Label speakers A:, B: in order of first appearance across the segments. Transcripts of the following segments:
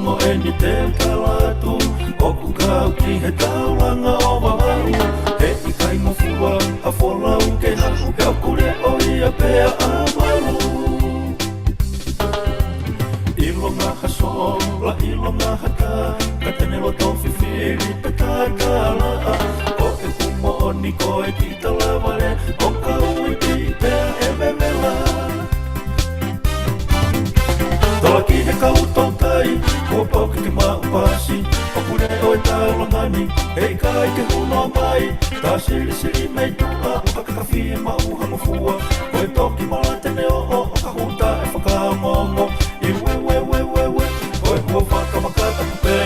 A: ongo e ni te kalatu o ku kau ki he taulanga o wawau he i kai mofua a fola uke haku he o kure o ia pea a malu ilonga hasola ilonga haka ka tene lo tofi fili pe kakala o e kumo o ni ko e ki talawale o kau i ki pea e memela tola ki he kau tontai kua pauki ke maupasi o kure o e taulangani hei kai ke huno mai ta siri siri mei tua o kakawhi e mauha mofua o e toki malatene o ka huta e whakamongo I we o e kua whakamakata kupe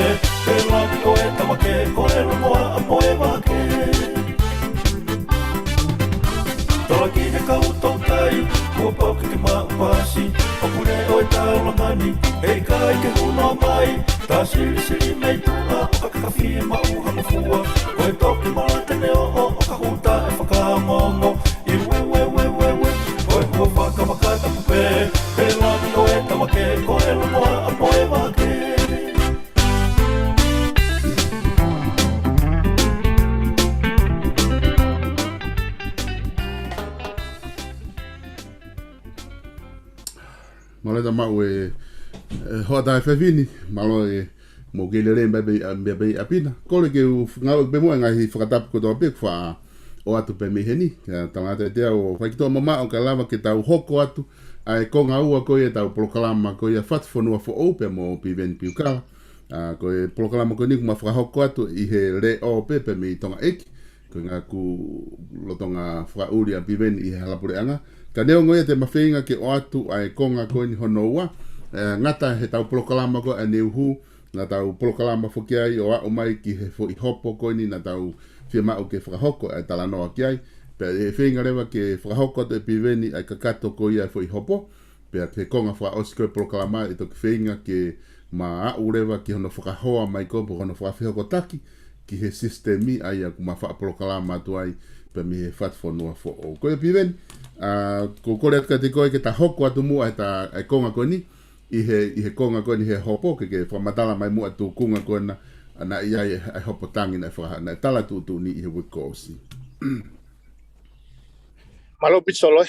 A: pe laki o e tamake ko e lomoa a moe wake tola ki he kau tontai kua pauki ke maupasi o kure o e taulangani hei kai ke huno mai ta siri siri mei tua o kakawhi e mauha mofua o e toki malatene o ka huta e whakamongo I we o e kua whakamakata kupe pe laki o e tamake ko e lomoa a moe wake
B: Malo da mau e hoa tai whawhini, malo e mo ke le remba be apina. Kole ke ngau be mo ngai whakatapu ko tō pek wha o atu pe meheni. Tangata te o whaikitoa mama o ka lava ke tau hoko atu. Ai ko ngā ua ko e tau proklama ko ia whatwhanua fo ope mo piveni piukala. Ko e proklama ko niku ma whakahoko atu I he re o pepe mi tonga eki. Ko ngā ku lotonga whakauri a piveni I he halapure anga. Ka neo ngoia te mawhinga ke o atu ai konga koe ni hono ua. Ngata he tau proklama ko a neuhu. Nga tau proklama fo ki ai o a o mai ki he fo I hopo koe ni na tau whia o ke whakahoko ai talanoa ki ai. Pea e whinga rewa ke whakahoko te piveni ai kakato ko ia fo I hopo. Pea ke konga whakaosi koe proklama I toki whinga ke ma a urewa ki hono whakahoa mai ko po hono whakawhihoko taki. Ki he sistemi ai a kuma whakaproklama tu ai. Pea mi he whatwhanua fo o. Koe piveni. Ko kore atu ka te koe ke ta hoko atu mua ai konga koe ni I he konga koe ni he hopo ke whamatala mai mua tu kunga koe na ana I ai hopo tangi na tala tu ni I he wikosi
C: malo pitsoloi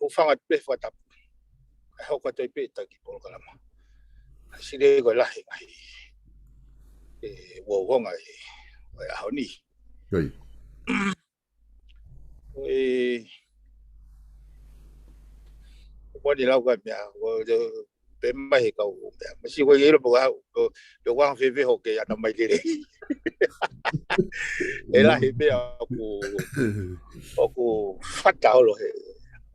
C: ufanga pe whatap ai hoko toi pe taki polkalama sire ko lahi ai wo wonga ai ahoni
B: Koi
C: wani lau ka mea pe mai ka o mea masi ko ilo po pe wang fe ho ke ana mai lere ela he pe aku fata lo he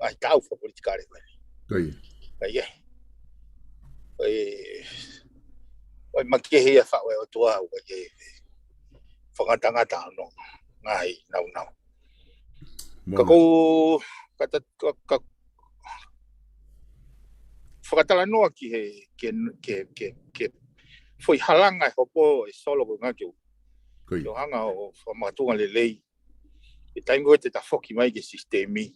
C: ai tau fo politikare
B: Koi
C: ai oi makie he fa o tua o ke whakatanga no ngai nau kako kata whakatala noa ki he ke foi halanga hopo e solo ko ngaki yo hanga o whamatunga le lei e taingo te ta foki mai ke sistemi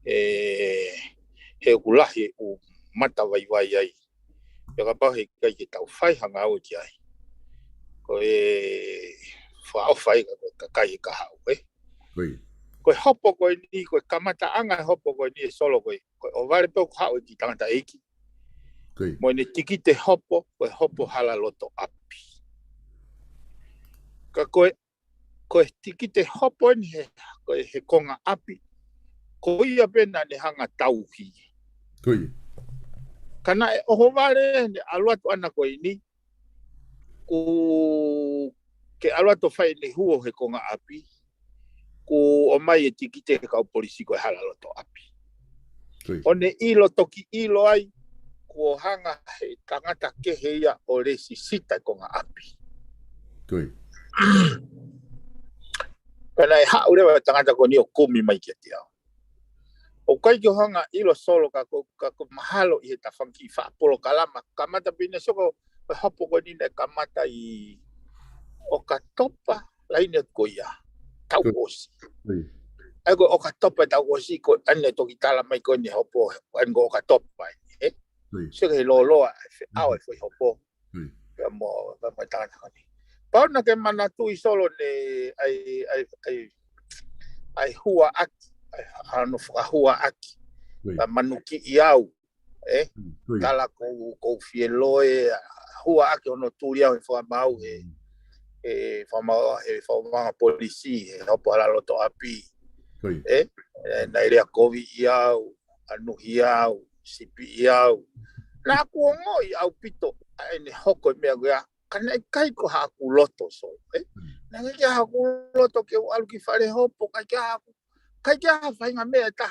C: he ukulahi u mata vai ai yo ka pau he kai ke tau whai hanga o ki ai ko wha o whai ka kai ka hau ko hopo ko ni ko kamata anga hopo ko ni solo ko o vale pe ko hau ki tangata eki mo ni tiki te hopo hala loto api ka ko tiki te hopo ni he konga api ko ia pena ne hanga tauhi kana o vale ne aluatu ana ko ni ku ke aluatu fai ni huo he konga api ku o mai e tiki te ka polisi ko hala loto api one ilo toki ilo ai ku hanga he tangata ke heia o le sisita ko nga api kana ha ure wa tangata ko ni o kumi mai ke tia o kai ko hanga ilo solo ka ko mahalo I ta fanki fa polo kalama kamata bine soko hapo ko ni kamata I o ka topa laine ko ia tau osi Ego o ka topa tau osi ko ane toki tala mai ko ni hopo an go o ka topa se ke loa au e foi hopo ya mo ba tanga ni pa na ke mana tu solo ne ai hua aki ano hua aki ba manuki iau kala ko fieloe hua aki ono turia e fa mau fa mau polisi hopo ala loto api na ile covid iau anu iau sipi iau na ko ngoi au pito ene hoko me ga kana kai ko ha ku loto so na ga ha ku loto ke alu ki fare hopo kai ka fa nga me ta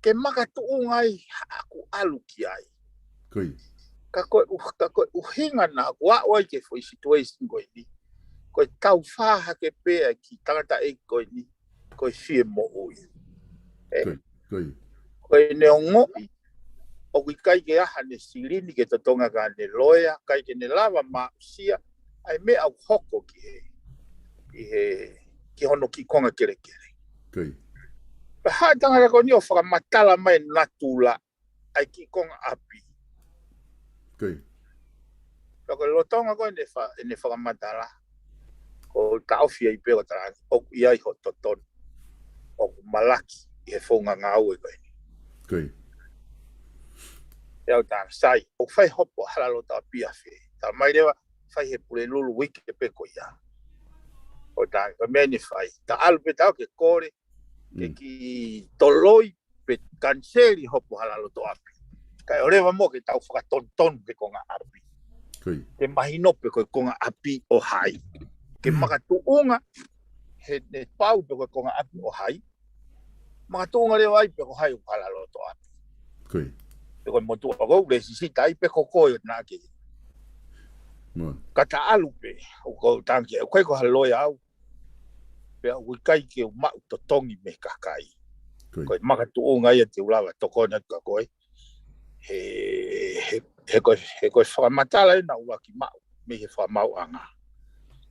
C: ke maka tu ngai aku alu ki ai ka ko hinga na wa ke foi situation ko ni ko tau fa ha ke pe ki tangata e ko ni ko fie mo oi ko ne ngoi o kai ke aha ne silini ke totonga ka ne loya kai ke ne lava ma sia ai me au hoko ki hono ki konga kere ha tanga ko ni o fa matala mai natula ai ki konga api ko lo tonga ko ne fa matala ko ta ofia i pe o tra o ia i ho toton o malaki e fonga ngau e ya ta sai o fai hopo halalo ta pia fe ta mai lewa fai he pule lulu wiki pe ko ya o ta meni fai ta albe ta ke kore ke ki toloi pe canceli hopo halalo to api kai ore va mo ke ta fa tonton pe ko nga api ke mahino pe ko nga api o hai ke maka tu unga he ne pau pe ko nga api o hai maka tu unga le vai pe ko hai halalo to api ko mo tu ko le si tai pe ko na ke ka ta alupe o ko tanke ko ko halo ya pe o kai ke ma to tongi me ka kai ko ma ka tu nga ya te ulava to ko na ka ko he ko fa matala na ua ki ma me he fa mau anga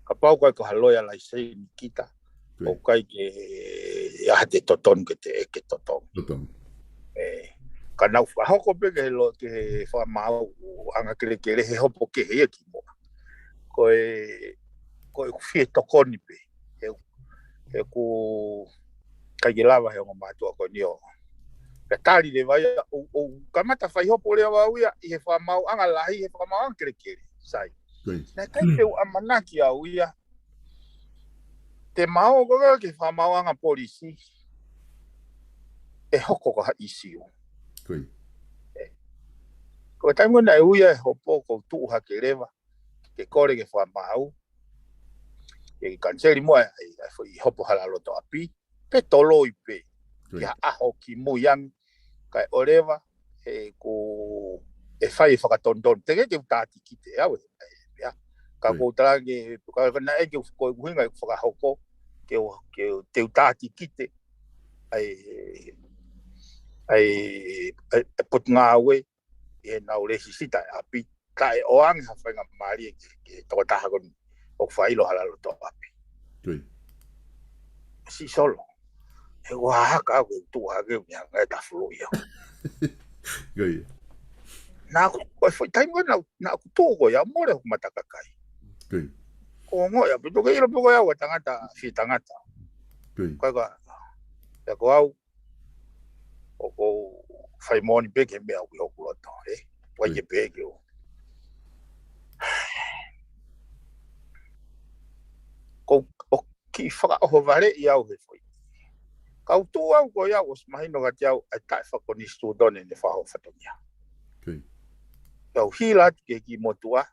C: ka pau ko halo ya lai sei kita o kai ke ya te toton ke toton kana fa hoko pe ke lo ke fa mau anga ke he hopo ke he ki mo ko fie to koni pe e ku ka gelava he ngoma to ko nio ka tali le vai o kamata fa hopo le wa uia he fa mau anga la he fa mau anga ke sai na kai te amanaki a uia te mau ko ke fa mau anga polisi e hoko ko ha isiu ko tango na uia hopo ko tu ha ke leva ke kore ke fa mau e canceli mo ai foi hopo halalo to api pe tolo ipe ya aho ki muyang kai oreva e ko e fai fa tondon te ke tati kite ya ya ka ko trange ka na e ke ko hinga fa hoko ke te tati kite ai putnga we e na ore sita api kai oang ha fa mari ke to ta ha kon o fai lo halalo to api si solo e wa ka ko tu ha ke nya ta flu ya na ko foi tai ngo na ku to go ya more ku mataka kai ko ngo ya pe to ke ro po ya wa tangata si tangata ko ya ko au o fai moni beke me au yo ku to wa ye beke ko ki fa o vale ya o foi ka tu au ko ya os mai no ga tiau ai ta fa ko ni stu don ne fa ho fa to ya ya hila ke ki motua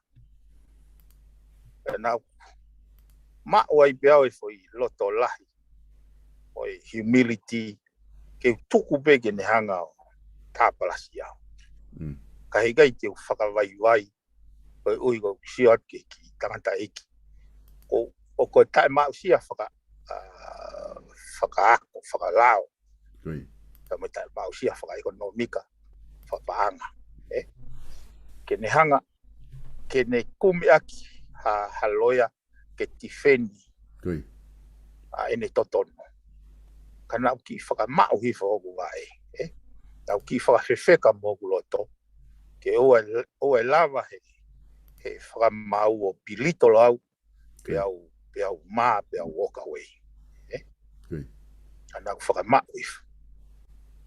C: na ma o i pe au foi loto lahi o humility ke tuku beke ne hanga o tapalasia ka higai te whaka vai o i go siat ke ki tangata eki o ko tai mau sia whaka lao ka mai tai mau sia whaka ekonomika whapaanga ke ne hanga ke ne kumi aki ha loya ke tifeni ene totono kana ki whaka mau hi whaku vai na ki whaka whewheka mogu loto ke o e lava he whakamau o pilito lau pe au maa pe au walk away. Ana ku whakamau if.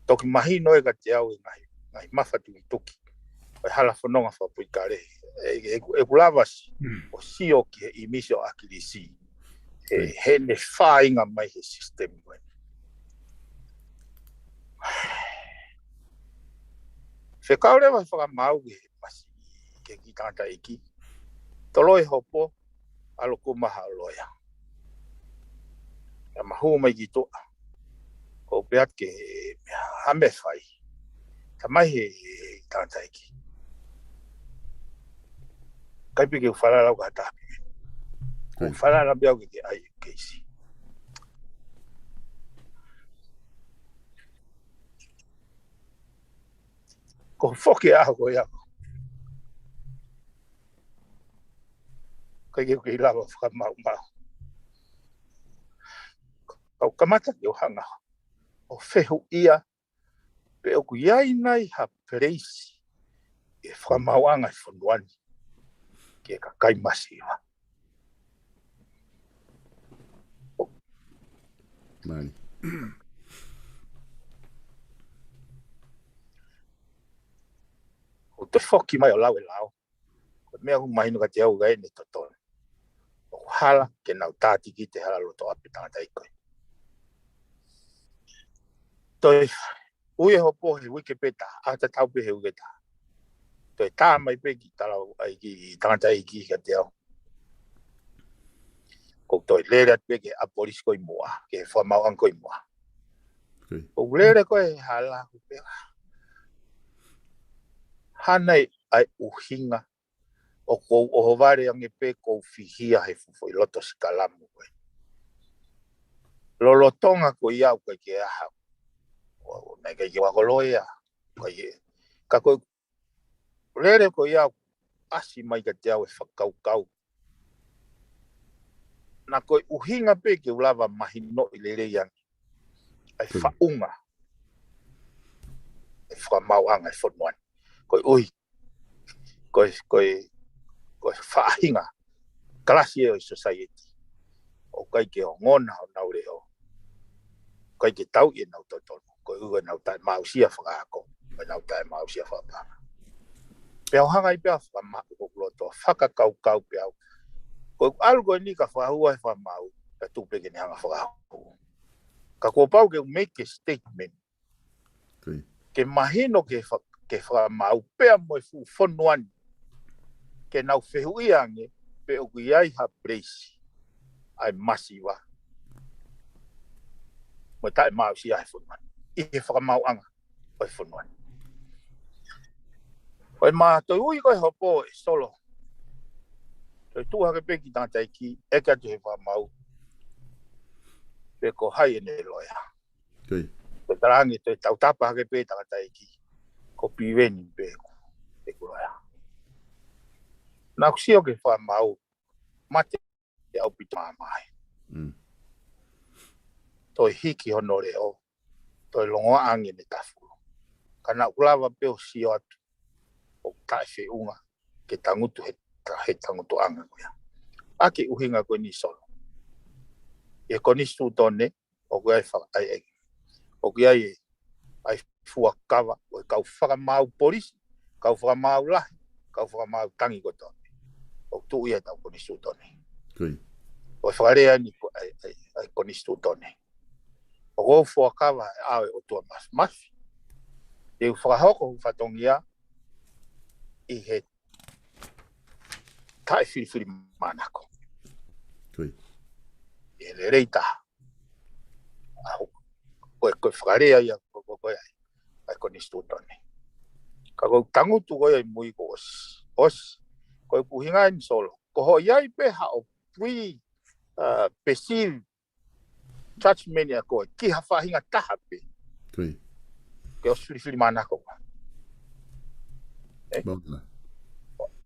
C: Toki mahino e ka te au ngai mawhatu I toki. Pai hala whanonga whapui kare. E kulavasi o sio ki he imisio akirisi. He ne whainga mai he system. Whekaurewa whakamau he masi ke ki tangata iki. Toloi hopo aloko maha loia. Ya mahu mai ki toa. Ko peat ke hame whai. Tamai he tangata iki. Kaipi ke whalara ka hatapi. Ko whalara biau ke ai keisi. Ko whoke aho ko iako. Kai ke lawa whakamau mau. Kau kamata ki o hanga. O whehu ia pe o kuiai nai ha pereisi e whamauanga I whanuani ke ka kai masiwa.
B: Mani.
C: O te whoki mai o lau e lau. Ko mea hu mahinu ka te au gai ne totone. O hala ke nau tāti ki te hala loto api tangata ikoi. Toi ui e hopo he wike peta, a ta tau pe he wike ta. Toi tā mai pe ki talau ai ki tangata iki ka te au. Ko toi lere at pe ke a polis koi mua, ke whamau an koi mua. Ko lere koe hala ku pe. Hanai ai uhinga o kou o hovare ange pe kou fihia he fufo I loto si kalamu koe. Lolotonga ko iau koe ke aha. Nei kai ki wakoloia. Ka koe lere ko iau asi mai ka te au e whakaukau. Na koe uhinga pe ke ulava mahino I lere yangi. Ai whaunga. E whamauanga I whanuani. Koe ui. Koe whaahinga. Klasi e o society. O kai ke o ngona o naure o. Kai ke tau I nau totono. Koe ue nau tai mausia whakaako. Koe nau tai mausia whakapana. Pea hanga I pea whamau kukuloto. Whakakaukau pea. Koe alu koe ni ka whahua he whamau. Ka tūpeke ni hanga whakahau. Ka kua pau ke make a statement. Ke mahino ke whamau pea moe fu whanuani. Ke nau whehu iange. Pe o kui ai ha preisi. Ai masiwa. Mo tae mausia he whanuani. I he whakamau anga. Oi whanuani. Oi maa toi ui koe hopo e solo. Toi tūhake pe ki tangata iki. Eka tu he whamau. Pe ko hai e ne loia. Pe tarangi toi tautapa hake pe tangata iki. Ko piweni pe ko. Pe ko loia. Nā kusio ke whamau. Mate e au pito mai. Toi hiki honore o. Toi longoa angi ne tafuru. Kana ulawa pe o sio atu. O tae whiunga. Ke tangutu he tangutu anga koia. Ake uhinga koe ni solo. E konistu tone. O koe ai. O koe ai fuakawa. O kau whakamau polisi. Kau whakamau lahi. Kau whakamau tangi koto. O tu ia tau konistu tone. O whakarea ni ai konistu tone. O kou fuakawa awe o tua mafi. E whakahoko whatongia I he tae whiriwhiri manako. E le reita. Koe whakarea ia koe ai konistu tone. Ka kou tangutu koe ai mui ko os. Koe puhinga ni solo. Ko ho iai peha o pui perceive judgment ya koe. Ki ha whahinga taha pe. Ke os whiriwhiri manako.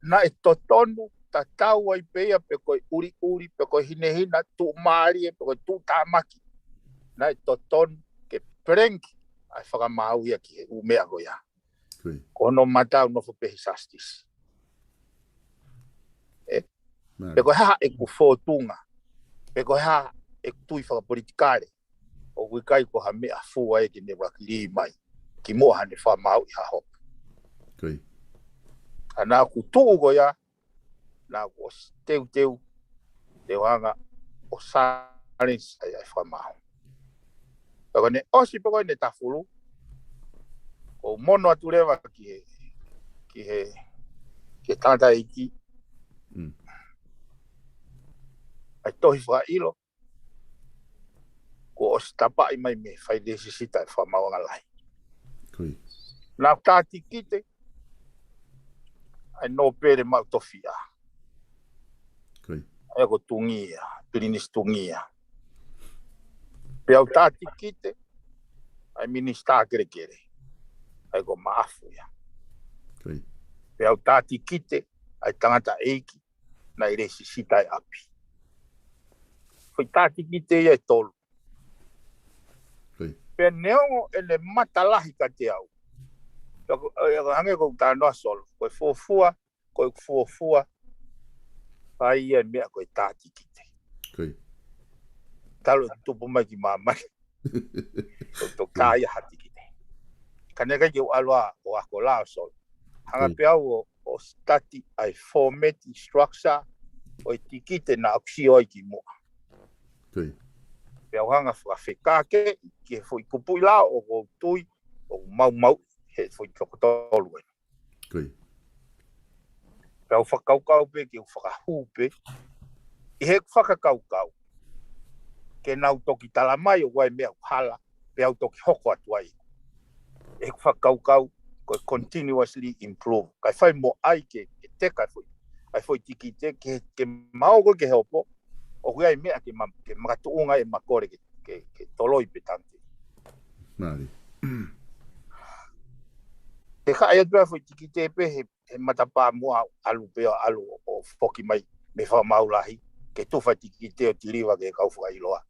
C: Na e totonu ta tau ai peia pe koe uri pe koe hinehina tu maari pe koe tu tamaki. Na e totonu ke prenki ai whakamau ia ki he umea koia.
B: Koi.
C: Kono mata no fo pe justice.
B: Mari.
C: Peko ha e ku fotunga. Peko ha e tui fa politikare. O wikai ko ha me a fu ai ki ne wakili mai. Ki mo ha ne fa mau I ha hop.
B: Koi.
C: Ana ku tu go ya na ko teu te wanga o sare sai ai fa mau. Peko ne osi peko ne tafulu. O mono aturewa ki he tata iki. Ai tohi wha ilo. Ko o stapa I mai me whai desisita e wha maunga lai.
B: Koi.
C: Nā tāti kite, ai no pere mau tofia.
B: Koi.
C: Ai ko tungia, pirinis tungia. Pe au tāti kite, ai minista kere. Ai ko maafuia.
B: Koi.
C: Pe au tāti kite, ai tangata eiki, na I resisita e api. Foi tāti kite ia e tolu.
B: Koi.
C: Pe neongo ele matalahi ka te au. Hange ko tānoa solo. Koe fuafua. Pai ia mea koe tāti kite.
B: Koi.
C: Talo tupu mai ki mamai. To kāia hati kite. Kaneka ki o aloa o ako lao solo. Hanga pe au o stati ai format structure o I tikite na aksi oi ki mua.
B: Koi.
C: Pe au hanga whakawhekake ki he fwoi kupui lao o ko tui o mau he fwoi tokotolu.
B: Koi.
C: Pe au whakaukau pe ki au whakahupe. I he whakakaukau. Ke nau toki talamai o wai mea hala. Pe au toki hoko atu ai. E whakaukau ko continuously improve. Kai whai mo ai ke te kai fwoi. Ai fwoi tiki te ke maogo ke heopo. O wai mea ke makatuunga e makore ke toloi pe tante.
B: Mari.
C: Te kai atua fwoi tiki te pe he matapa mua alu peo alu o foki mai me wha maulahi. Ke tuwha tiki te o tiriwa ke kauwha iloa.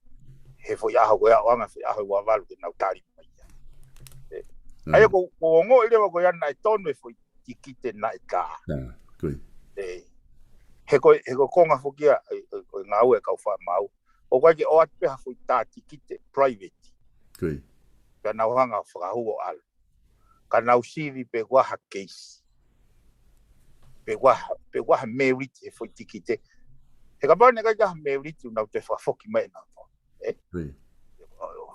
C: He fwoi aho koe a wanga fwoi aho wa walu ke nau tari mai. Ai ko ongo ile wa koe ana e tonu e fwoi tiki te na e tā.
B: Koi.
C: He ko konga fukia o ngau e kauwha mau. O koe ke o atu peha fwoi tā tiki te private.
B: Koi.
C: Ka nau hanga whakahuo alu. Ka nau sivi pe waha case. Pe waha merit e fwoi tiki te. He ka pāne kai kaha merit nau te whafoki mai nau tō.
B: Koi.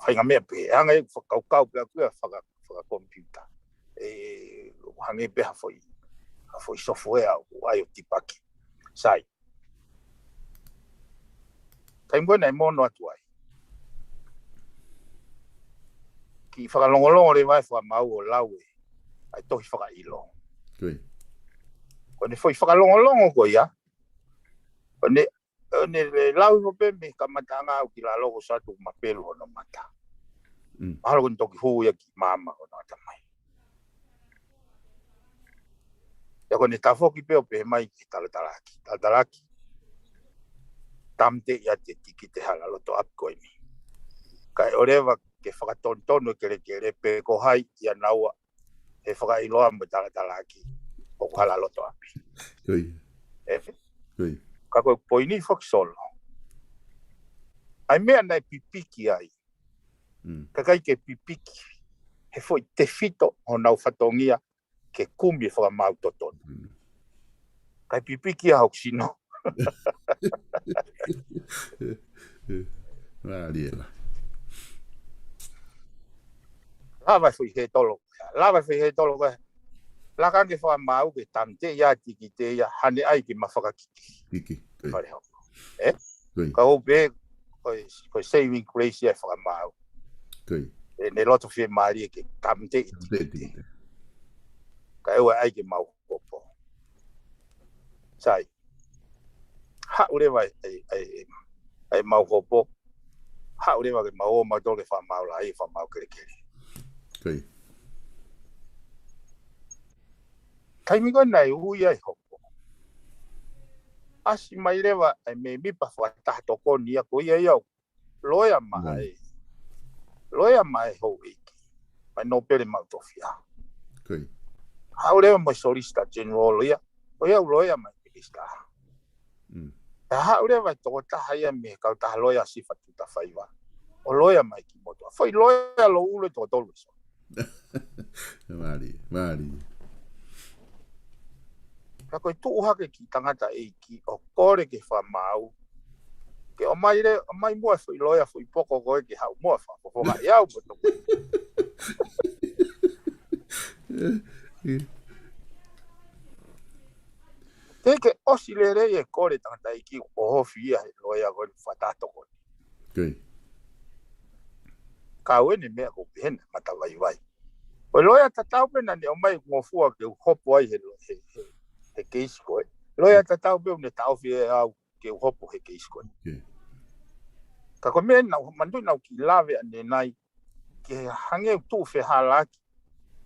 C: Whainga mea pe. Hanga e whakaukau pe a kua whakakomputa. Hange peha fwoi software o ai o tipaki. Sai. Kai mwana e mono atu ai. Ki whakalongolongo re vai whamau o lau e. Ai tohi whakailo.
B: Koi.
C: Kone foi whakalongolongo ko ia. Kone le lau mo pe me kamatanga o ki la logo satu mapelo hono mata. Mahalo kone toki huu ia ki mama o nata mai. Ya kone tafoki peo pe mai ki talatalaki. Talatalaki. Tamte ia te tiki te hala loto apko imi. Kai orewa ke whakatontono kere pe ko hai ia naua. He whakailoa mo talatalaki. O hala loto api.
B: Koi. Koi.
C: Ka koe poini whaksolo. Ai mea nei pipiki ai. Ka kai ke pipiki. He foi te fito o nau whatongia ke kumi e whakamau totono. Kai pipiki a hoksino.
B: Mariela.
C: Lava foi he tolo. Lava foi he tolo. La kange whakamau ke tamte ia tiki te ia hane ai ke mawhakakiki.
B: Kiki.
C: Koi. Ka hope koi saving grace ia whakamau.
B: Koi.
C: Ne loto fie maari ke tamte i tiki te. Ka ewa ai ke mau hopo. Sai. Ha urewa ai mau hopo. Ha urewa ke mau o mau tole whamau la ai whamau kere.
B: Koi.
C: Kai mi kona i hui ai hopo. Asi mai rewa ai me mipa whatato koni ia ko ia iau. Loia mai. Loia mai ho iki. Mai no pere mau tofia.
B: Koi.
C: Haure mo solista general ia. O ia loya mai solista. Haure vai to ta haia me ka ta loya sifa tu ta faiwa. O loya mai ki moto. Foi loya lo ule to tolu so.
B: Mari.
C: Ka ko tu hake ki tangata e ki o kore ke fa mau. Ke o mai mo foi loya foi poko ko ke ha mo fa ko ga ia o to. Ke osilere e kore tangata e ki o hofia e loya ko fa ta to ko. Ka wene me ko ben mata vai. O loya tatau pena ne o mai ngofua ke hopo ai he keisi koe. Loya tatau pe ne tau fie au ke hopo he keisi koe. Ka ko mena mandu na ki lave ane nai ke hange tu fe halaki.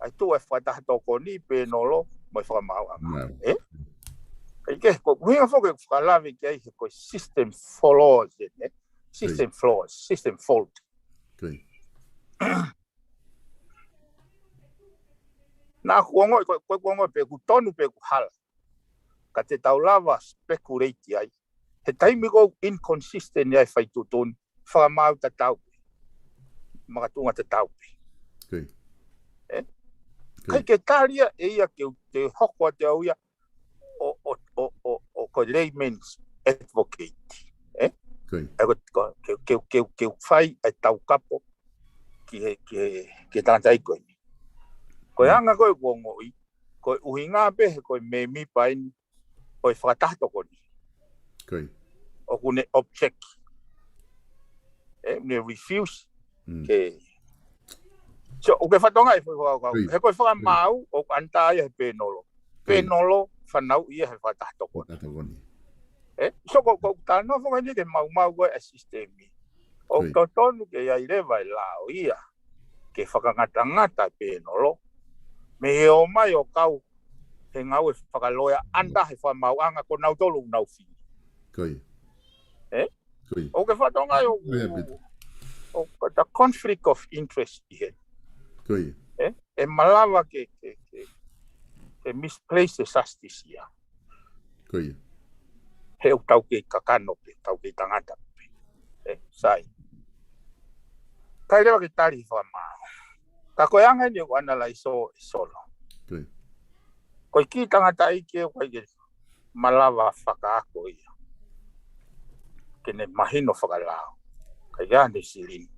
C: Ai tu e fata to ko ni pe nolo mai fa mau anga. Ke ko winga fo ke fa lave ke ai ko system flaws ne. System fault. Na kuongo ko pe ku tonu pe ku hala. Ka te tau lava speculate ai. He taimi ko inconsistent ai fai tu ton. Fa mau ta tau. Maka tunga ta tau. Kai ke taria e ia ke te hoko te au ia o ko layman's advocate. Ke fai ai tau kapo ke tantai koe. Ko anga koe ngoi, ko uhinga pe ko me mi pain ko whakatato ko ni. O kune object. Me refuse ke so o ke whatonga e he koe whakamau o anta ia he penolo whanau ia he whakatato ko ni. So ko tano whakani ke mau koe a systemi. O tonu ke ia irewa lao ia ke whakangata penolo. Me o mai o kau he ngau e whakaloia anda he whamau anga ko nau tolu nau fi. O ke whatonga o the conflict of interest i he. E malawa ke misplaced justice ia. He o tau ke kakano pe, tau ke tangata pe. Sai. Kai rewa ke tari whamau. Ka koe anga ni o analyze o solo. Koe ki tangata i ke koe ke malawa whakaako ia. Kene mahino whakalao. Kai gane sirini.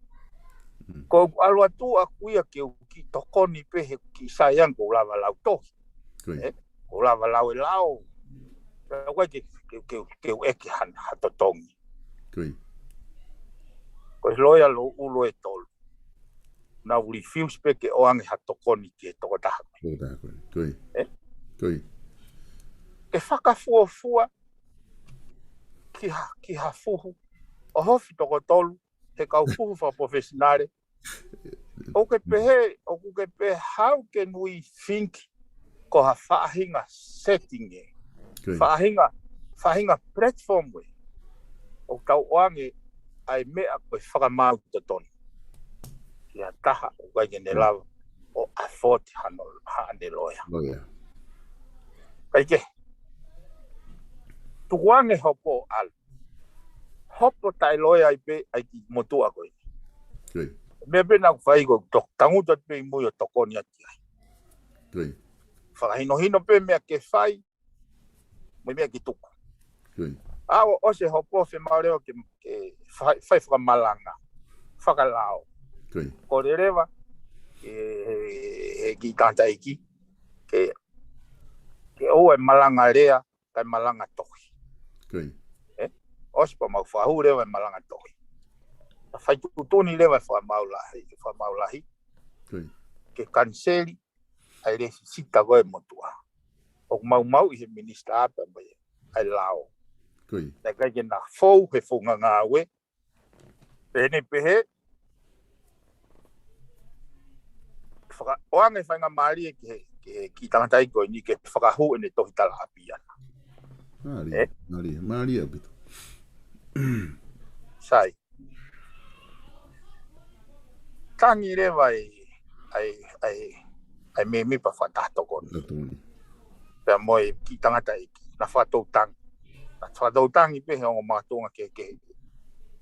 C: Ko alua tu aku ia ke ki tokoni pe he ki sayang ko lava lau tohi. Ko lava lau e lau. Koe ke eke hatotongi. Koe loia lo ulo e tolu. Na refuse pe ke oange hatokoni ke toko taha. Ke whakafuafua ki hafuhu o hofi toko tolu he kaufuhu wha professionale. O ke pehe, how can we think ko ha whaahinga setting e? Whaahinga platform we. O tau oange ai mea koe whakamau te tonu. Ia taha o kai ke ne lava o afford hane loya. Kai ke, tukuange hopo al. Hopo tai loya i pe ai ki motua koe. Me pe nau whai ko tanguta pe i mui o tokoni ati ai. Whakahino pe mea ke whai, mea ki tuku. Awa o se hopo whi maureo ke whai whakamalanga, whakalao. Ko rerewa ki tanta iki ke o e malanga rea kai malanga tohi. Ospa mau whahu rewa e malanga tohi. Whai tutuni rewa e whamaulahi. Ke kanseli ai resi sita goe motua. O mau i he minister apa ai lao. Nai kai ke na fau he funga ngawe. Pene pehe oange whainga maari e ki tangata i koe ni ke whakahu e ne tohi tala apia.
B: Maari a bito.
C: Sai. Tangi rewa ai ai me pa whatato kono.
B: Atoni.
C: Pea moe ki tangata iki, na whatautangi. Na whatautangi pe he o mātonga ke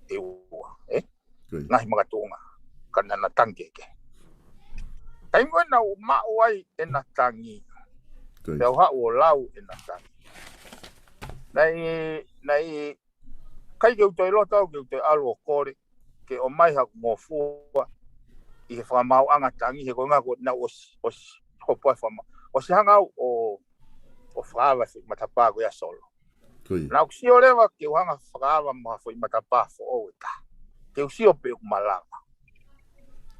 C: e ua,
B: Koi.
C: Ngahi magatonga, kana na tangi ke. Tai moe na o mao ai e na tangi,
B: Koi.
C: pea ha o lau e na tangi. Nei, kai ke utoi lo tau ke utoi alo o kore, ke o mai haku mō fua, i he whamau anga tangi, he ko ngā ko na os hopo e whamau. O se hanga o whaawa fi matapā ko ia solo.
B: Koi.
C: Na usi o rewa ke uhanga whaawa maha fi matapā fo o e ta. Ke usi o pe umalama.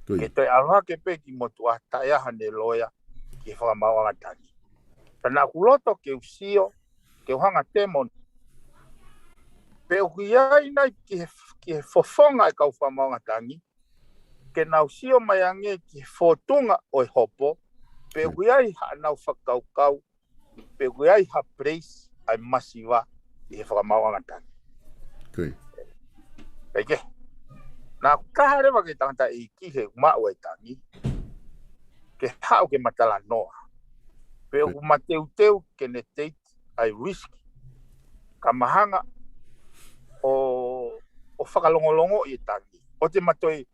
B: Koi.
C: Ke toi aroha ke pe ki motu a taia hane loia ki whamau anga tangi. Tana kuloto ke usi o, ke uhanga temon. Pe uhiai nai ki he fofonga e kau whamau anga tangi. Ke nau sio mai ange ki fotunga o e hopo. Pe uhiai ha nau whakaukau. Pe uhiai ha praise ai masiwa i he whakamau anga tangi.
B: Koi.
C: Peke. Nā kaharewa ke tangata i ki he umau e tangi. Ke hao ke matala noa. Pe umateu ke ne teit ai risk. Ka mahanga o whakalongolongo i tangi. O te matoi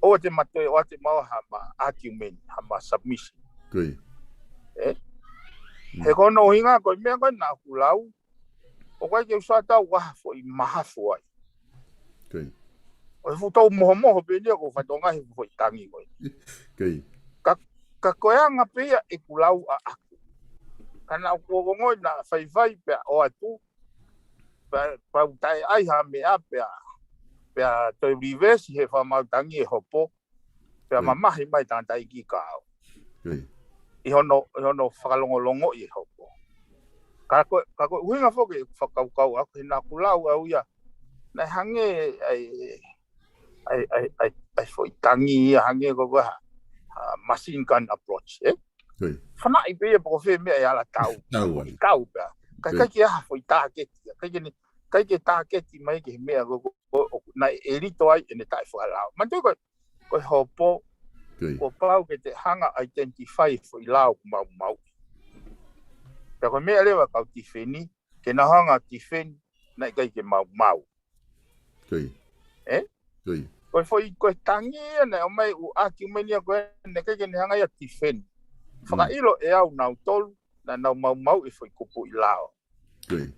C: o te matoi o te mau hama argument, hama submission.
B: Koi.
C: He kono hinga koe mea koe nā kulau. O koe ke usua tau waha fo i maha fo ai.
B: Koi.
C: O fu tau moho pe nia ko whatonga he fo i tangi koe.
B: Koi.
C: Ka koe anga pia e kulau a aku. Kana o ngoi na whai pia o atu. Pa utai ai ha mea pia toi reverse he whamau tangi e hopo. Pia mamahi mai tangata i ki kao.
B: Koi.
C: I hono whakalongolongo i hopo. Ka koe huinga whoke whakaukau aku he nā kulau au ia. Nei hange ai fo i tangi ia hange ko koe machine gun approach,
B: Koi.
C: Whanai pe e poko whi mea e ala tau. Tau pia. Kai ki aha fo i tāketi. Kai ke tāketi mai ke mea na e rito ai e ne tai whakalao. Mantui koe hopo. Ko pau ke te hanga identify fo i lao mau. Pea koe mea lewa kau tifeni, ke na hanga tifeni, na i kai ke mau.
B: Koi. Koi.
C: Koe tangi ane, o mai u aki umenia koe, ne kai ke ne hanga ia tifeni. Whakailo e au nau tolu, na nau mau e fo i kupu i lao.
B: Koi.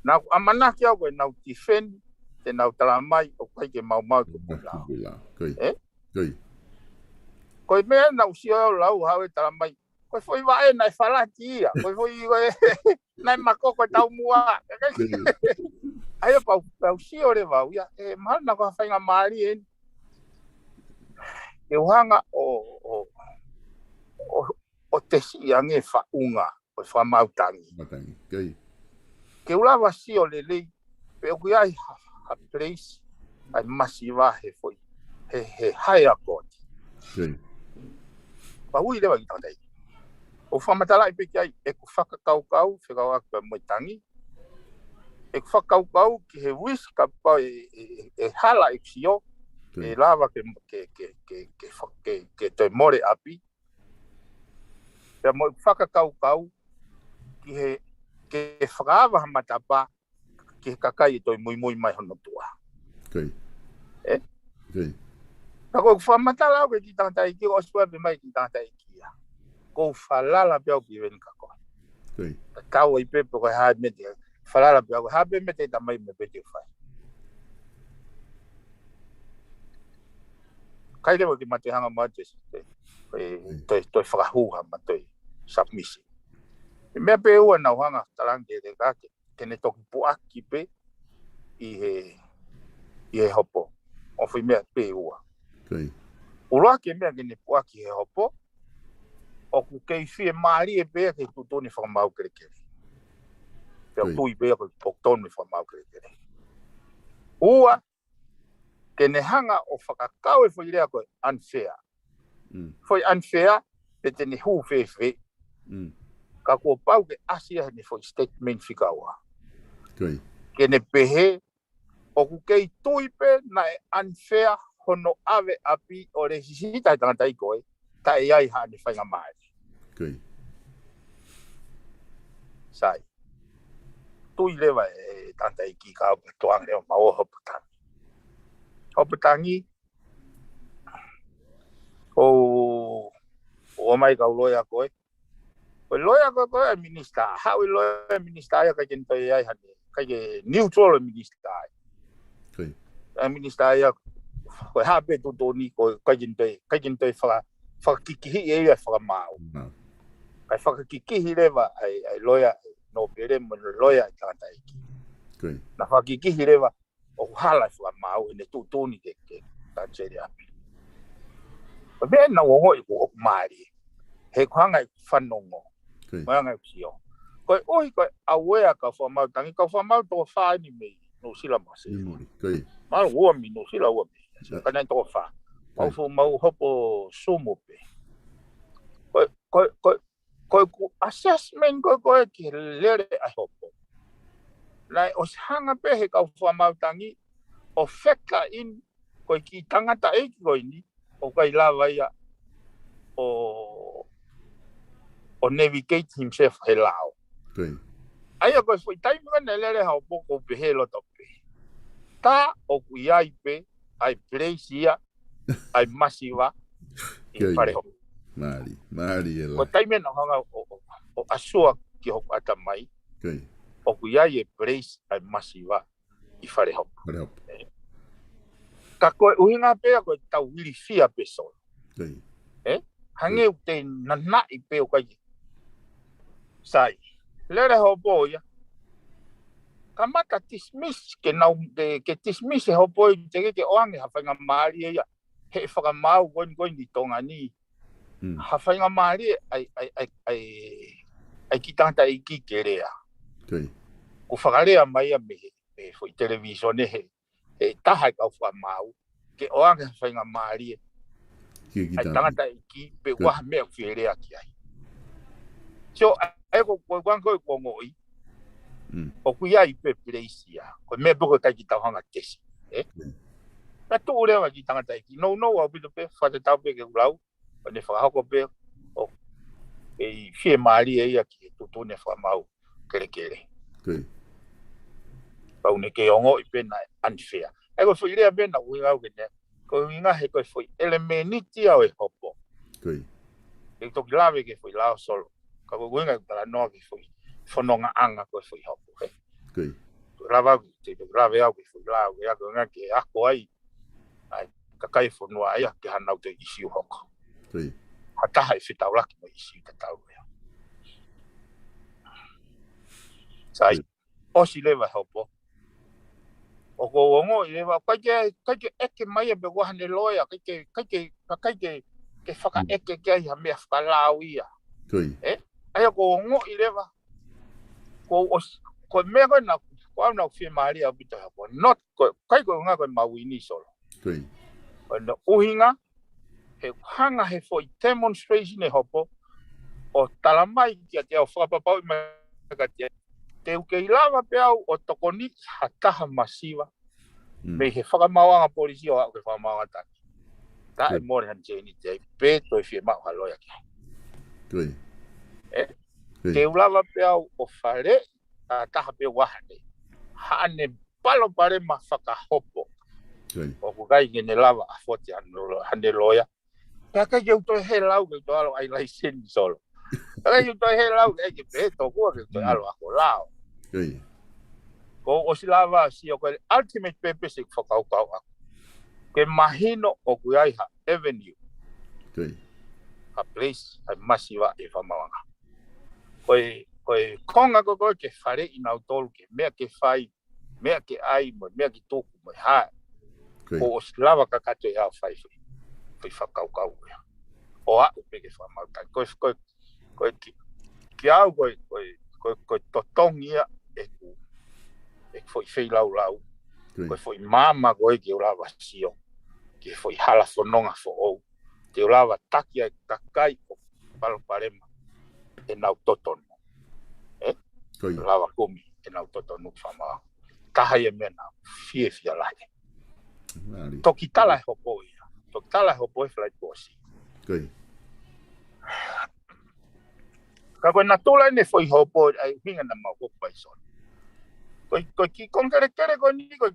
C: Na amanaki au koe nau tifeni, te nau talamai, o kai ke mau kupu i lao.
B: Koi. Koi.
C: Koe mea nau si au lau hawe talamai, koe foi wae nai whalati ia, koe foi nai makoko tau mua. Ai pau si ore wau ia, mana koe whainga maari en. E uhanga o te si ange whaunga, o whamautangi.
B: Matangi. Koi.
C: Ke ulawa si o lelei, pe o kui ai ha place, ai masiwa he foi, he higher court.
B: Koi.
C: Pa hui lewa ki tangtai. O whamatala i peki ai, e ku whakakaukau, whikau aku e moitangi. E ku whakaukau ki he risk ka pau e hala e ksio, e lava ke toi more api. Pea mo whakakaukau ki he whakawa hamatapa ki he kakai e toi mui mai hono tua.
B: Koi. Koi.
C: Ka koe whamatala au ki tangtai ki o spua pe mai ki tangtai ki ia. Ko whalala piau ki wen ka koe.
B: Koi.
C: Kau i pepe koe hae mete. Whalala piau koe hae mete ta mai me pete whai. Kai rewa ki mate hanga mates. Toi whakahuha ma toi submission. E mea pe ua nau hanga talange de kake. Kene toki puaki pe i he hopo. O whi mea pe ua.
B: Koi.
C: Uroa ke mea kene puaki he hopo. O ku kei whie maari e pēa kei tutoni whakamau kerekere. Pea tui pēa kei poktoni whakamau kerekere. Ua, kene hanga o whakakau e whairea koe unfair. Whai unfair, pe tene hu whewhe. Ka kua pau ke asia hene whai statement whikaua.
B: Koi.
C: Kene pehe, o ku kei tui pe na e unfair hono ave api o re sisita tangata i koe. tai ai ha ni whainga mai.
B: Koi.
C: Sai. Tui lewa e tanta i ki ka toang leo ma o hoputangi. Hoputangi o mai ka loya koe. O loya koe minister. How loya minister ya ka jento ai ha ka ke neutral minister.
B: Koi.
C: Minister ya ko ha be to ni ko ka jento fa kiki e fa mau. Ai fa kiki lewa ai loya no pere mo loya tanta iki.
B: Koi.
C: Na fa kiki lewa o hala fa mau ne to ni ke tanseria. Be na wo ko mari. He kwanga fanongo.
B: Koi.
C: Manga pio. Ko awea ka fa mau tangi ka fa mau to fa ni me no sila mase.
B: Koi.
C: Ma wo mi no sila wo mi. Kana to fa. Mau fo mau hopo sumo pe. Ko assessment ko ki lere a hopo. Lai o hanga pe he ka fa mau tangi o feka in ko ki tangata e ko ni o kai lava ia o navigate himself he lao.
B: Koi.
C: Ai ko foi time na lere ha pouco pe he lo tope. Ta o kuiai pe ai place ia ai masiva e pare ho.
B: Mari ela.
C: Ko time na hanga o asua ki ho ata mai.
B: Koi.
C: O kuiai e place ai masiva i fare ho.
B: Pare ho.
C: Ka ko uhinga pe ko tau wili fia pe so.
B: Koi.
C: Hange u te nana i pe o kai. Sai. Lere ho boia. Ka mata dismiss ke nau ke dismiss ho boi te ke oange ha whainga maari ia. He whakamau goin di tonga ni. Ha whainga maari ai ki tangata i ki kerea.
B: Koi.
C: Ko whakarea mai a me foi televisione he taha ka whamau. Ke oange ha whainga maari ai tangata i ki pe waha mea whierea ki ai. So, ai ko wanko ko ngoi. O kuia i pe pleisia. Ko me boko kai ki tauhanga tesi. Na tu urewa ki tangata i ki. No, au pito pe, whate tau pe ke ulau. O ne whakahoko pe, o e fie maari e ia ki tutu ne whamau kere. Pau ne ke ongo i pe na unfair. Ai ko whierea pe na uingau ke ne. Ko inga he ko foi elemeniti au e hopo. E toki lawe ke foi lao solo. Ka ko winga tala no ke foi fononga anga ko foi hopo. Lava te lawe au ke foi lao ya ko nga ke ako ai. Ai ka kai fonua ai ke hanau te isi hoko. Hata hai fitau laki mo isi te tau ya. Sai osi leva hopo. O ko ongo i lewa kai ke eke mai e be wahane loia kai ke whaka eke ke ai ha mea whakalau ia. Ai ko ongo i lewa ko mea koe na ko au na whie maari au bito hapo not kai ko ngā koe mawini solo. Ko na uhinga he hanga he foi demonstration e hopo o talamai kia te au whakapapau i mai te uke i lava pe au o tokoni hataha masiva. Me he whakamauanga polisi o au ke whakamauanga taki. Ta e mori han jeni te pe toi fie mau haloia ki. Te ulava pe au o whare a taha pe wahane. Hane palo pare ma whakahopo. O kukai ngene lava a foti hane loia. Kaka ke utoi he lau ke to alo ai lai seni solo. Kaka ke utoi he lau ke pe to kua ke utoi alo ako lao. Ko o si lava si o koe ultimate purpose e whakaukau ako. Ke mahino o Kuiaiha Avenue. A place a masiva e whamawanga. Koe konga ko koe ke whare i nau tolu ke mea ke whai, mea ke ai, mea ki tōku mai hae. Ko o si lava kakato e au whai whakaukau. O a upe ke whamautai. Koe ki au koe totongia e ku. E foi fei lau. Koe foi mama koe ki ulawa sio. Ki foi hala whanonga fo ou. Te ulawa taki ai kakai o paloparema. E nau totono. Ulawa kumi e nau totono whamaa. Kahai e mena fie lahe. Toki tala e hopo ia. Toki tala e hopo e whalai kōsi. Ka ko na tula ne foi hopo ai hinga na mau ko pai son. Ko ki kere ko ni ko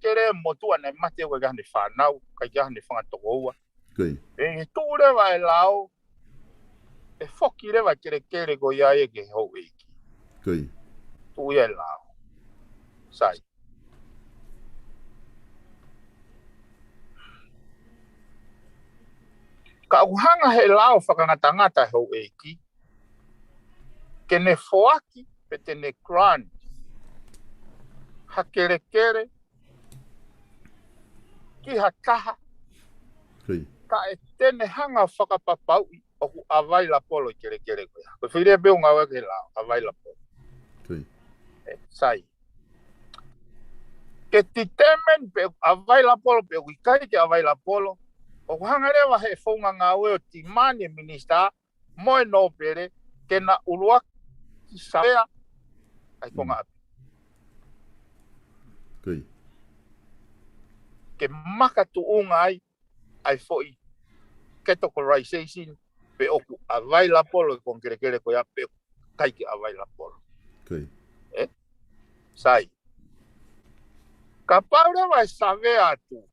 C: kere mo tu ana mate ko ga ne fa nau ka ga ne fa to wa.
B: Koi.
C: E tu re vai lao e foki re vai kere ko ia e ke ho e ki.
B: Koi.
C: Tu ia lao. Sai. Ka uhanga he lao whakangatangata ho e ki. Ke ne foaki pe te ne grand. Ha kere ki ha taha.
B: Koi.
C: Ka e tene hanga whakapapau o ku awai la polo kere koia. Ko whire beo ngā wake lao, awai la polo.
B: Koi.
C: Sai. Ke ti temen pe awai la polo pe wikai ke awai la polo. O ku hanga rewa he whaunga ngā ue o ti mani minista moe no pere ke na uruaki sawea ai konga api.
B: Koi.
C: Ke maka tu unga ai foi categorization pe oku awai la polo kon kere koia pe kai ke awai la polo.
B: Koi.
C: Sai. Ka paure vai save atu.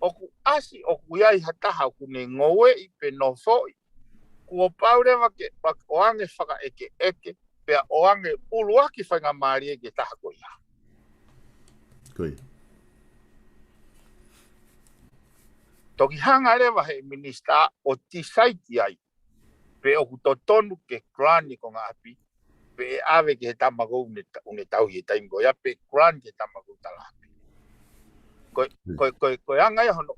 C: Oku asi oku iai hataha ku ne ngoe i pe no foi. Ku o paure va ke oange whaka eke pe oange uluaki whainga maari ke taha koia.
B: Koi.
C: Toki hanga rewa he minista o tisaiti ai. Pe oku totonu ke krani ko ngā api. Pe ave ke he tamago une tau he taimgo. Ya pe krani ke tamago talapi. Ko anga ia hono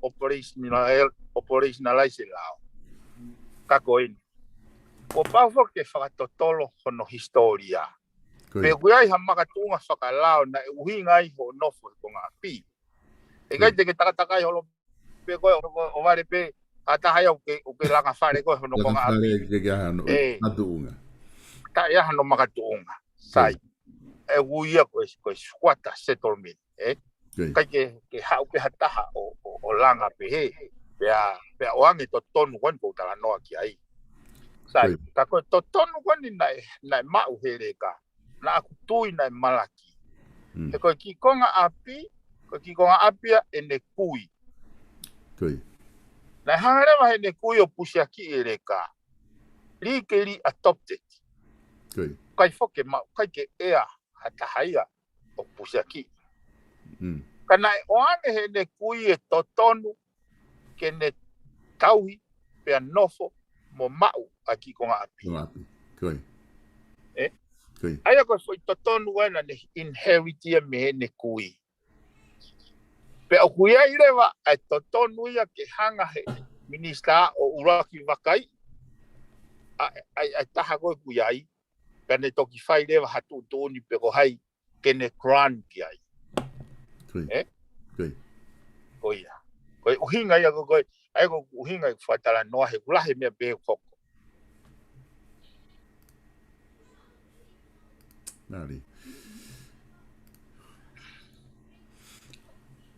C: operationalize lao. Kako ini. Ko pawho ke whakatotolo hono historia.
B: Koi.
C: Pe kuiai ha makatunga whakalao na uhinga i ho nofo ko ngā api. E kai te ke takatakai holo pe koe o ware pe atahai o ke langa whare koe hono ko ngā api.
B: Ke ga hano. Atuunga.
C: Ta ia hano makatunga. Sai. E uia koe squatter settlement.
B: Koi.
C: Kai ke hau pe hataha o langa pe he. Pe oange to tonu kwan ko tala noa ki ai. Sai. Ka koe to tonu kwan ni nai mau he reka. Na aku tui nai malaki. E koe ki konga api. Koe ki konga apia e ne kui.
B: Koi.
C: Nai hangarewa he ne kui o pusiaki e reka. Li ke li adopted.
B: Koi.
C: Kai foke mau. Kai ke ea hatahaia o pusiaki. Kana oane he ne kui e totonu ke ne tauhi pe nofo mo mau a ki konga api.
B: Koi. Koi.
C: Aia koe foi totonu wana ne inheritia me he ne kui. Pe o kuia irewa ai totonu ia ke hanga he minista o uraki wakai. Ai taha koe kuiai. Ka ne toki whai rewa hatu tōni pe ko hai ke ne grand ki ai.
B: Koi. Koi.
C: Koia. Koe uhinga ia koe. Ai ko uhinga i whaitala noa he kulahe mea behe koko.
B: Nari.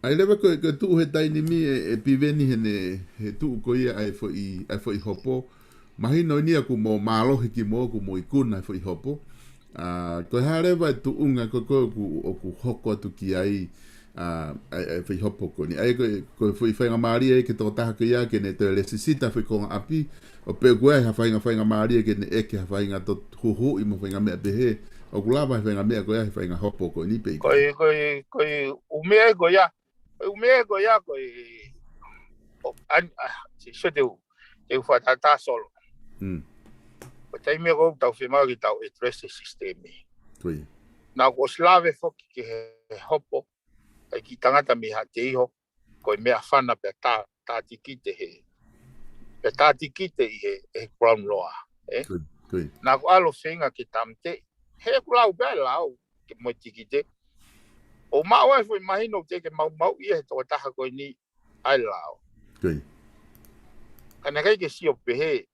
B: Ai lewa koe tu he taini mi e piveni he tu ko ia ai foi hopo. Mahino ni aku mo malohi ki mo ku mo ikuna foi hopo. Koe harewa tu unga koe ku hoko atu ki ai foi hopo ko ni. Ai koe foi whainga maari e ke tō taha ko ia ke ne te lesisita foi konga api. O pe koe ha whainga maari e ke ne eke ha whainga to huhu i mo whainga mea behe. O kulava he whainga mea koe a he whainga hopo ko ni pe.
C: Koe umea ko ia. Umea ko ia koe se te whatata solo. Ko taimea ko tau whemau ki tau address system.
B: Koi.
C: Nā ko slave foki ki he hopo. Ai ki tangata mi ha te iho. Koe mea whana pe tāti kite he. Pe tāti kite i he crown law.
B: Koi.
C: Nā ko alo whenga ki tamte. He kulau pēr lau ki mo tikite. O mau ai foi mahino te ke mau ia he tō taha koe ni ai lau.
B: Koi.
C: Kana kai ke sio pehe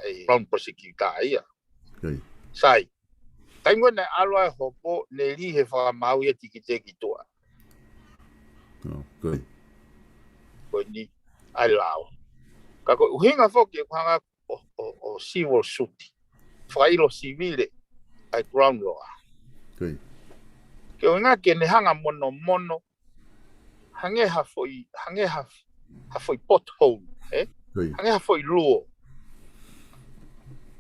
C: ai crown prosecutor ia.
B: Koi.
C: Sai. Taingo ne alo ai hopo ne li he wha mau ia tikite ki toa.
B: Koi.
C: Koe ni ai lau. Ka koe uhinga foki e kuhanga o civil suit. Whailo civile ai ground law.
B: Koi.
C: Ke o ngā ke ne hanga mono, hange ha foi pothole,
B: Koi.
C: hange ha foi luo.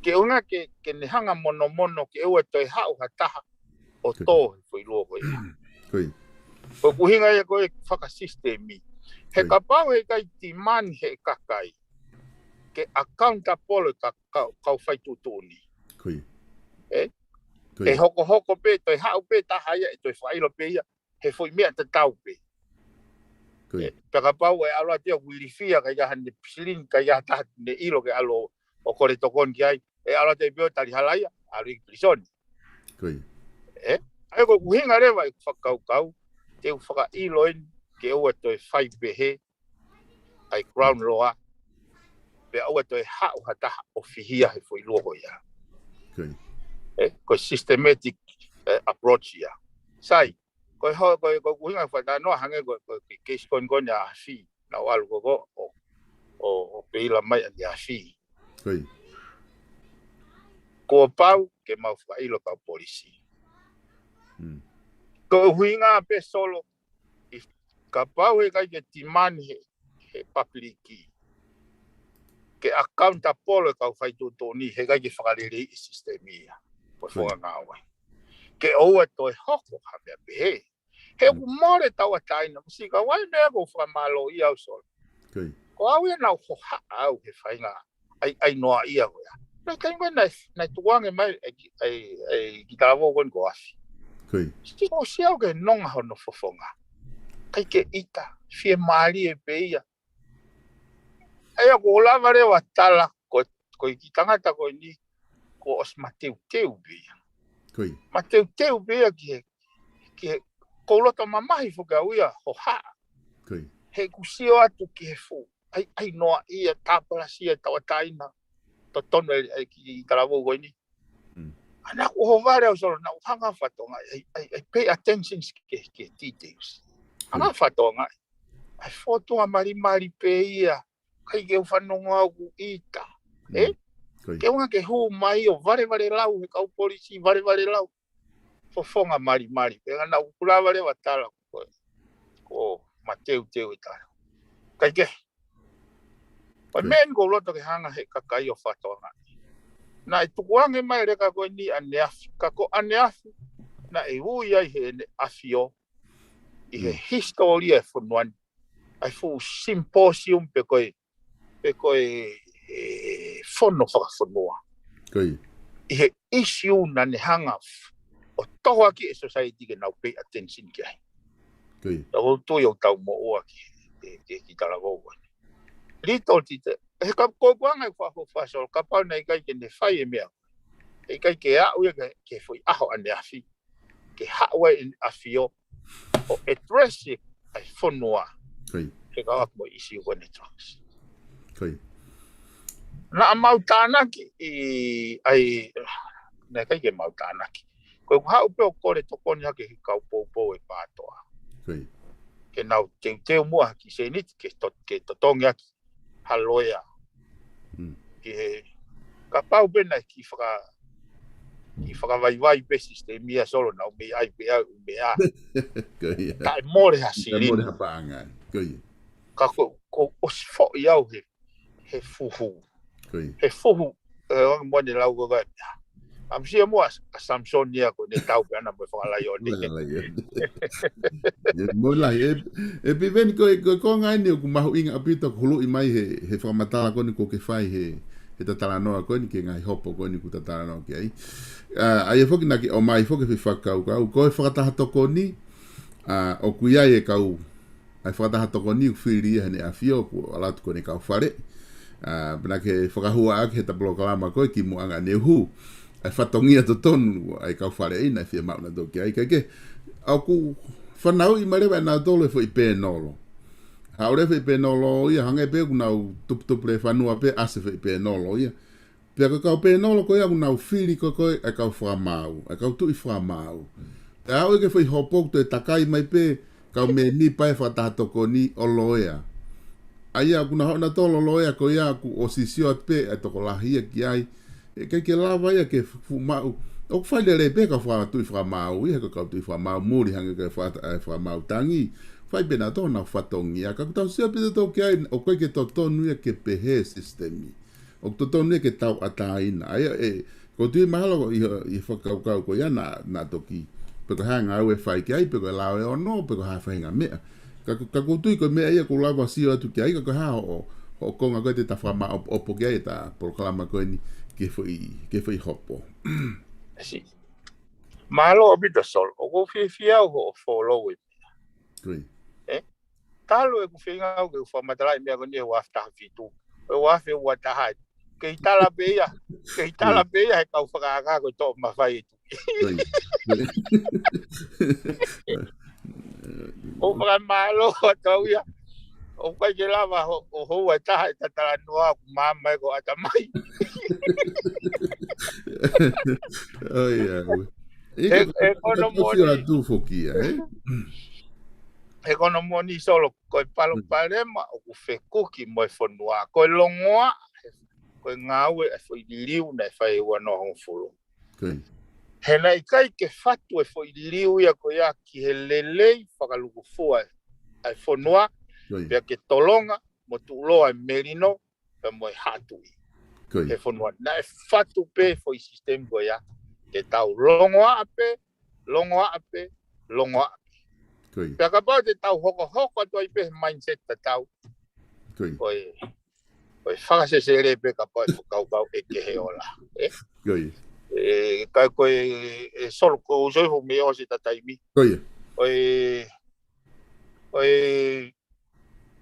C: Ke o ngā ke ne hanga mono, ke ua toi hau ha taha o tō foi luo koe.
B: Koi.
C: Ko kuhinga ia koe whakasistemi. He ka pau he kai timani he kakai. Ke account apolo kau whaitutuni.
B: Koi.
C: E hoko pe, toi hau pe, taha ia, e toi whailo pe ia, he foi mea te tau pe. Peka pau e aloa tia wilifia ka ia hane pisilin, ka ia taha ne ilo ke alo o kore tokon ki ai, e aloa tia pio tali halaia, alo i prisoni. Ai ko kuhinga rewa i whakau, te whaka ilo en, ke ua toi whai pehe, ai crown loa, pe ua toi hau hataha o fihia he foi luogo ia. Ko systematic approach ia. Sai, ko kuhinga whatanoa hange ko case kon ya fi, na walu ko o peila mai ani a fi. Ko pau ke mau whailo ka polisi. Ko huinga pe solo, ka pau he kai ke timani he papiliki. Ke account apolo ka whaitu tōni he kai ke whakarere i sistemia. Ko whonga ngāwai. Ke oua toi hoko hawea pe he. He umore taua taina, musika wai mea ko whamalo i au solo. Ko au ia nau hoha au he whainga ai noa ia koea. Nai kainga nai tuange mai ai kitarawo kon ko afi. Ko siau ke nonga hono whawhonga. Kai ke ita, fie maari e pe ia. Ai a ko lava rewa tala ko i ki tangata ko ni ko os mateu bia. Mateu bia ki ko lota mamahi fuka uia ho ha. He kusio atu ki he fu. Ai noa ia tapala sia tawa taina. To tono ki tarawo ko ni. Ana ko ho vare au solo na hanga fatonga. Ai pay attention ke details. Hanga fatonga. Ai foto a mari pe ia. Kai ke whanonga au ita. Ke unga ke hu mai o vare lau, he kau polisi vare lau. Fofonga mari. Pega na ukula vare watala ko mateu e tala. Kai ke. Pa men ko loto ke hanga he kakai o whatonga. Na i tukuange mai reka koe ni aneafi. Kako aneafi na e hui ai he afio. I he historia e whanuani. Ai fu symposium pe koe whono whakawhanua. I he issue na ne hanga o toa ki e society ke nau pay attention ki ai. Tau tui o tau mo oa ki tarawo. Lito tite, he ka kokuanga i whasol, ka pau nei kai ke ne whai e mea. E kai ke au ia ke fui aho ane afi. Ke hawa e afio o address ai whanua. He ka wak mo issue kone trunks. Na mautanaki ai na kai ke mautanaki. Ko hau pe o kore tokoni hake ki kau pou e pātoa. Ke nau teu mua ki se niti ke totongi aki haloea. Ke ka pau pena ki whakawaiwai pe sistemia solo nau me ai pe au me a. Ka e more ha sirinu. Ka ko osfo i au he fuhu. He fuhu, mwene lau koga. Amsia mua Samson nia ko ne tau pe ana mo whakalai o ni.
B: Mo lai, e piveni ko ngai ni o kumahu inga apita ko hulu i mai he whakamatala ko ni ko ke whai he tatala noa ko ni ke ngai hopo ko ni ku tatala noa ki ai. Ai e whoki naki o mai whoki whiwhakau kau, ko e whakataha toko ni, o kuiai e kau, ai whakataha toko ni uwhiri hane a fio, ko alatu ko ni kau whare. Bina ke whakahua ake he tablo kalama koe ki muanga ne hu. Ai whatongia to tonu ai kau whare ina fia mauna toki ai kake. Au ku whanau i marewa e nau tolo e fo i pē nolo. Haure fo i pē nolo ia hanga e pē ku nau tup le whanua pē ase fo i pē nolo ia. Pia kau pē nolo koe aku nau whiri koe ai kau whamau. Ai kau tui whamau. E au eke fo i hopok to e takai mai pē kau me ni pai whatahatoko ni o loea. Aia kuna hona tolo loea ko ia ku o sisio pe e to la hia ki ai. E ke lava ia ke fu mau. O fai le pe ka fa tu fra mau ia ka tu fra mau muri hanga ka fa mau tangi. Fai bena tona fa tongi ia ka tau sia pe to ki ai o ko ke to tonu ia ke pe he sistemi. O to tonu ia ke tau ataina. Aia e ko tu mahalo i fa ka ko ia na toki. Pe ko hanga au e fai ki ai pe ko la o no pe ko ha fa nga me. Ka kutui ko mea ia ko lava sio atu ki aika ko ha o konga koe te tawhama o poke ai ta proklama koe ni ke foi hopo.
C: Si. Malo o bita sol. O ko fia o follow it.
B: Kui.
C: Talo e ku fia o ke fa matala mea ko ni o afta fitu. O afe o taha. Ke itala beia. Ke itala beia e kau whakaaka ko to mawhai tu. O whaka malo o tau ia. O kai ke lava o hou e taha e tatara noa ku mamai ko atamai.
B: Oh ia.
C: E kono moni.
B: Tu fokia,
C: E kono moni solo koe palo palema o ku whekuki mo e whanua. Koe longoa. Koe ngāue e whaidiriu na e whai ua no hong fulu.
B: Kui.
C: Hena i kai ke whatu e whaidiriu ia ko ia ki he lelei whakaluku fua e whanua. Pea ke tolonga mo tuloa e merino pe mo e hatui. E whanua. Na e whatu pe fo i sistem ko ia. Ke tau longoa ape, longoa ape, longoa ape. Pea ka pao te tau hoko ato i pe mindset ta tau. Koe whakasesere pe ka pao e whakaukau e ke he ola. Kai koe e solo ko usoifu me o si tataimi.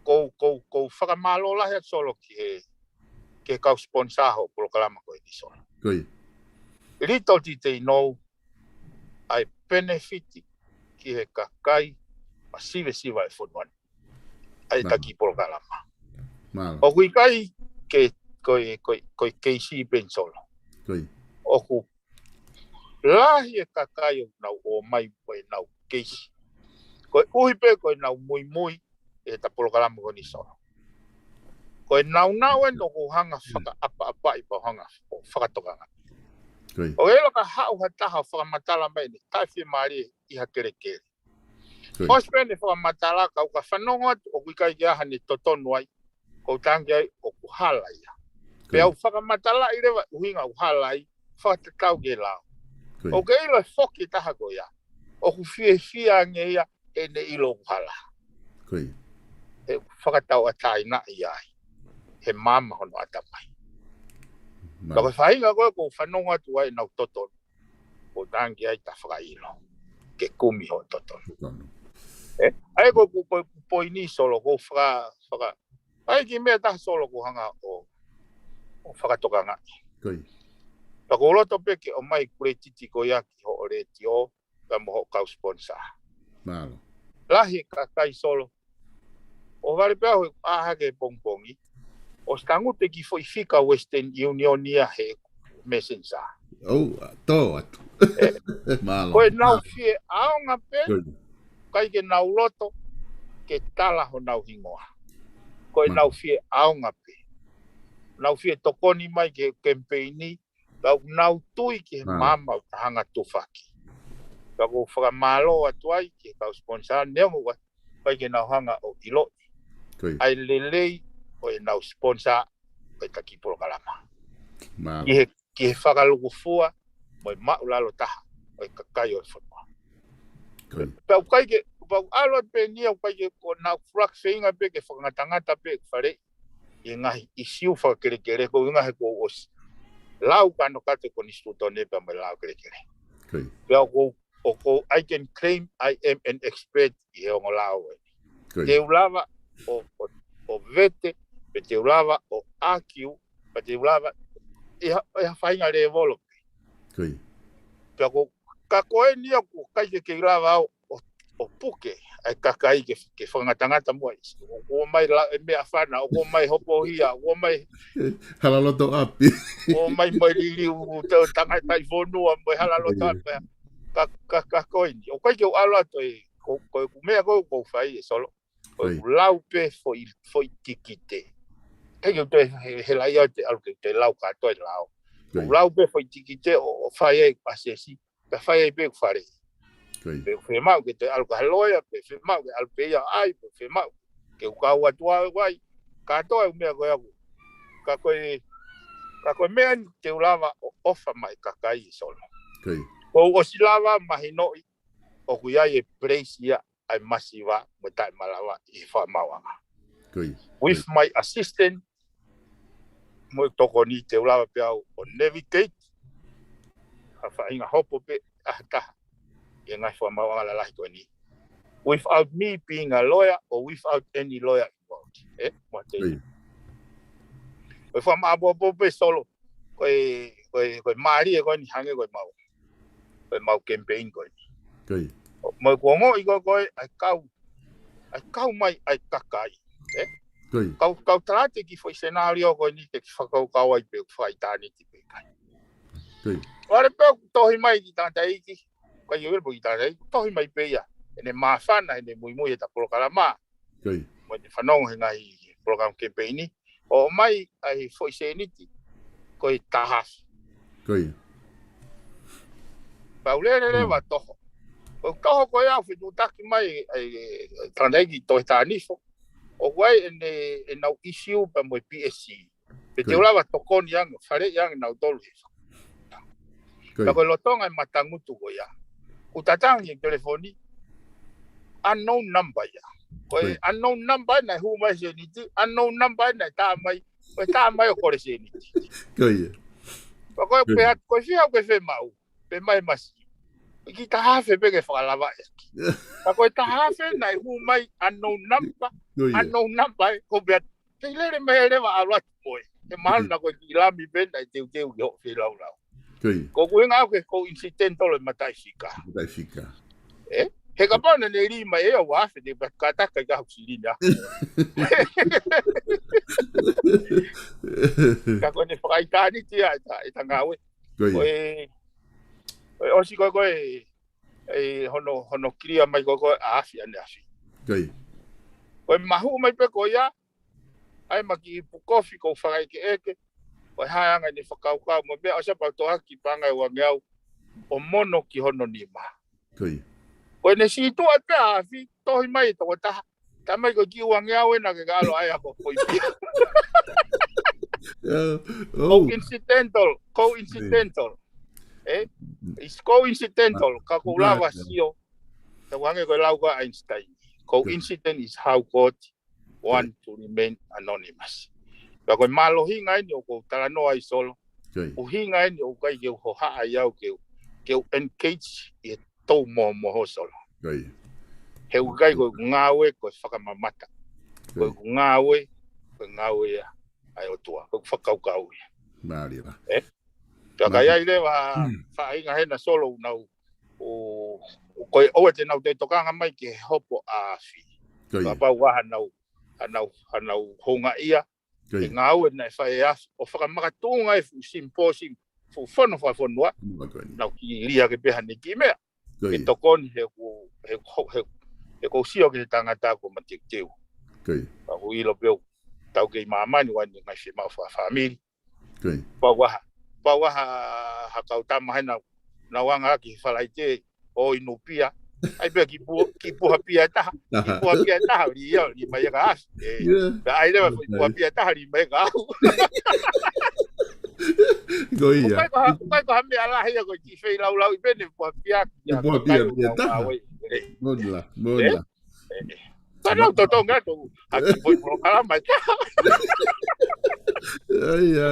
C: Ko whakamalo la hea solo ke kau sponsaho proklama koe ni solo. Rito ti te inou ai benefiti ki he kakai ma sive siva e whanuan. Ai taki proklama. O kui kai ke koe keisi ben solo. O ku lahi e kakai o mai koe nau keisi. Koe uhi pe koe nau mui e ta proklama koe ni solo. Koe nau e no ku hanga whaka apa i pa hanga o whakatokanga. O elo ka hau hataha whakamatala mai ni taiwhi maari i hakere kere. Hospene whakamatala ka uka whanonga o kui kai kia hani totonu ai. Ko tangi ai o ku halai. Pea u whakamatala i rewa uhinga u halai whakatakau ke lao. O ke ilo whoki taha ko ia. O ku fia nge ia e ne ilo u hala. E whakatau a taina i ai. He mama hono atamai. Ka koe whainga koe ko whanonga tu ai nau totonu. Ko tangi ai ta whakailo. Ke kumi ho totonu. Ai koe ku poini solo ko whaka. Ai ki mea taha solo ko hanga o whakatokanga. Ka ko loto peke o mai kure titi ko ia ki ho o reti o ka moho kau sponsor. Lahi ka kai solo. O vare pea hoi ahage pongpongi. O stangute ki foi fika Western Union ia he messenger.
B: To atu.
C: Koe nau fie aonga pe. Kai ke nau loto ke tala ho nau hingoa. Koe nau fie aonga pe. Nau fie tokoni mai ke campaigni. Nau tui ki he mama o tahanga tufaki. Ka ko whakamalo atu ai ki kau sponsor nemo wa. Kai ke nau hanga o ilo. Ai lelei o e nau sponsor o e taki proklama. Ki he whakaluku fua mo e maulalo taha o e kakai o e whanua. Pau kai ke, pau alo pe nia o kai ke ko nau frak whainga pe ke whakangatangata pe whare i ngahi i siu whakakerekere ko ngahi ko os lau kano kate ko nistutone pa mo lau kerekere. Pau ko I can claim I am an expert i he ongo lau e. Te ulava o vete pe te ulava o akiu, pe te ulava e whainga re evolo. Pea ko ka koe nia ko kai ke ulava o puke, ai kakai ke whangatangata mua isi. O mai mea whana, o mai hopo hia, o mai
B: halaloto api.
C: O mai liliu tangata i whonua, mai halaloto api. Ka koe ni. O kai ke o alo ato e, koe kumea koe ko whai e solo. O lau pe foi tikite. Kei te he lai au te alu te lau katoa e lau. O lau pe foi tikite o whai e pasesi. Pe whai e pe whare. Pe whemau ke te alu ka loia, pe whemau ke alu pe ia ai, pe whemau. Ke ukau atua wai. Katoa e umea koe aku. Ka koe mea ni te ulawa o ofa mai kakai i solo. O si lava mahi noi. O kuiai e preisia ai masiva mo tai malawa I whamawanga. With my assistant, mo toko ni te ulawa pe au o navigate, a whainga hopo pe ahataha, I ngai whamawanga la lahi koe ni. Without me being a lawyer or without any lawyer involved. Mo te ni. Koe whamaabo pe solo, koe maari e koe ni hange koe mau campaign koe ni. Mo kuongo I koe ai kau mai ai kakai. Kau tarate ki foi senario koe ni te ki whakau kau ai pe whai tāne ti pe kai. Ware pe tohi mai ki tāta iki, kai i wilpo ki tāta iki, tohi mai pe ia. Ene mawhana, ene mui e ta polokara maa. Mo te whanongo he ngai program campaigni. O mai ai foi seniti, koe tahafi. Paulere wa toho. O toho koe au whitu taki mai tāna iki tohi tānifo. O wai e nau issue pa mo PSC. Pe te ulawa tokoni yang, whare yang nau tolu hefa. Ka koe lotonga e matangutu koe ya. Utatangi e telefoni, unknown number ya. Koe unknown number na hu mai se niti, unknown number na tā mai o kore se niti. Koe koe whia koe whe mau, pe mai masi. Ki ta hafe pe ke whakalawa e. Koe ta hafe na hu mai unknown number, ko bea te lere mehe rewa arwatu koe. Te mahal na koe ki lami pena I teu ki ho whi lau. Ko koe ngā koe ko incidental e matai fika. He ka pauna ne rima e au afe te kataka I ka hausirina. Ka koe ne whakaitani tia e ta ngawe. Koe osi koe hono kiria mai koe afi ane afi. Koe mahu mai pe koe ia, ai maki ipu kofi ko whakaike eke, koe haanga ni whakaukau mo bea osa pau toha ki panga e wangeau o mono ki hono nima. Koe ne si tua te afi, tohi mai toko taha, ta mai koe ki wangeau e na ke galo ai ako koi pia. Coincidental. It's coincidental. Ka ko lawa sio. Te wange koe lau ka Einstein. Coincidence is how God want to remain anonymous. Ka koe malo hinga ni o ko talanoa I solo. O hinga ni o kai ke ho haa iau ke engage I tau mo solo. He ukai koe ngawe koe whakamamata. Koe ngawe ia ai o tua. Koe whakaukau ia.
B: Maari ra.
C: Ka iai lewa whainga hena solo nau o koe oa te nau te tokanga mai ke hopo afi. Ka pau waha nau honga ia. E ngā ue nei whae afi. O whakamakatunga e fu symposium. Fu whono whafonua. Nau ki ria ke peha ne ki mea. E tokoni he kou sio ke te tangata ko matik teu. Ka hui ilo peo. Tau kei mamani wani ngai whemau whamiri. Pau waha hakau tama hai na wanga ki whalai te o inupia. Ai pia ki puha pia taha. Ki puha pia taha li mai ka as. Ai lewa puha pia taha li mai ka au.
B: Goia.
C: Kai ko hame ala hia ko ki fei lau I pene puha pia.
B: Puha pia taha. Mola.
C: Tanau totonga to. Aki foi pro kala mai taha.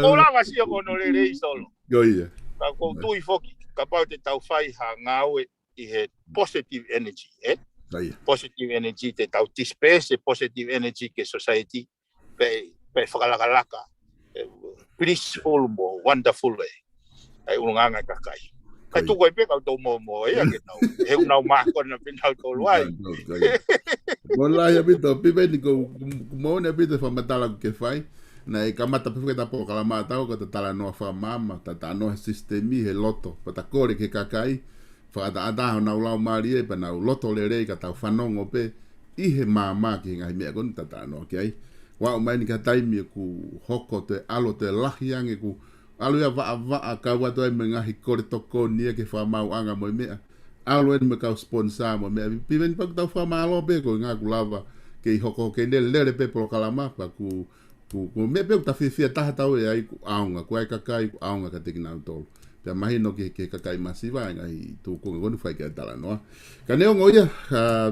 C: Ola wasi o no le solo.
B: Goia.
C: Ka ko tui foki ka pau te tau whai ha ngawe I he positive energy, Positive energy te tau tispese positive energy ke society pe whakalakalaka peaceful mo wonderful way. Ai unanga kakai. Kai tuko I pe kau tau mo ia ke tau. He unau mako na pinau tau luai.
B: Mola ya bito pipe ni ko mo ne bito whamatala ke whai. Na e kamata pewhika tapo kalama tau ko te tala noa whamama, ta no sistemi he loto, pa ta kore ke kakai, whakata ataho nau lau maari e pa nau loto le rei ka tau whanongo pe, ihe mama ki ngai me kon tata no ki ai wa mai ni ka taimi ku hoko te alo te lahiange ku alo ya va ka wa to me ngahi kore toko ni ke fa mau anga mo me alo en me ka sponsor mo me piven pak ta fa malo be ko nga ku lava ke hoko ke le pe pro kalama pa ku me pe ta fi ta ta o ai ku aunga ku ai ka kai ku aunga ka te kina tol te mai no ke ka kai masiva ngai tu ko ngonu fa ke tala no ka ne ngoia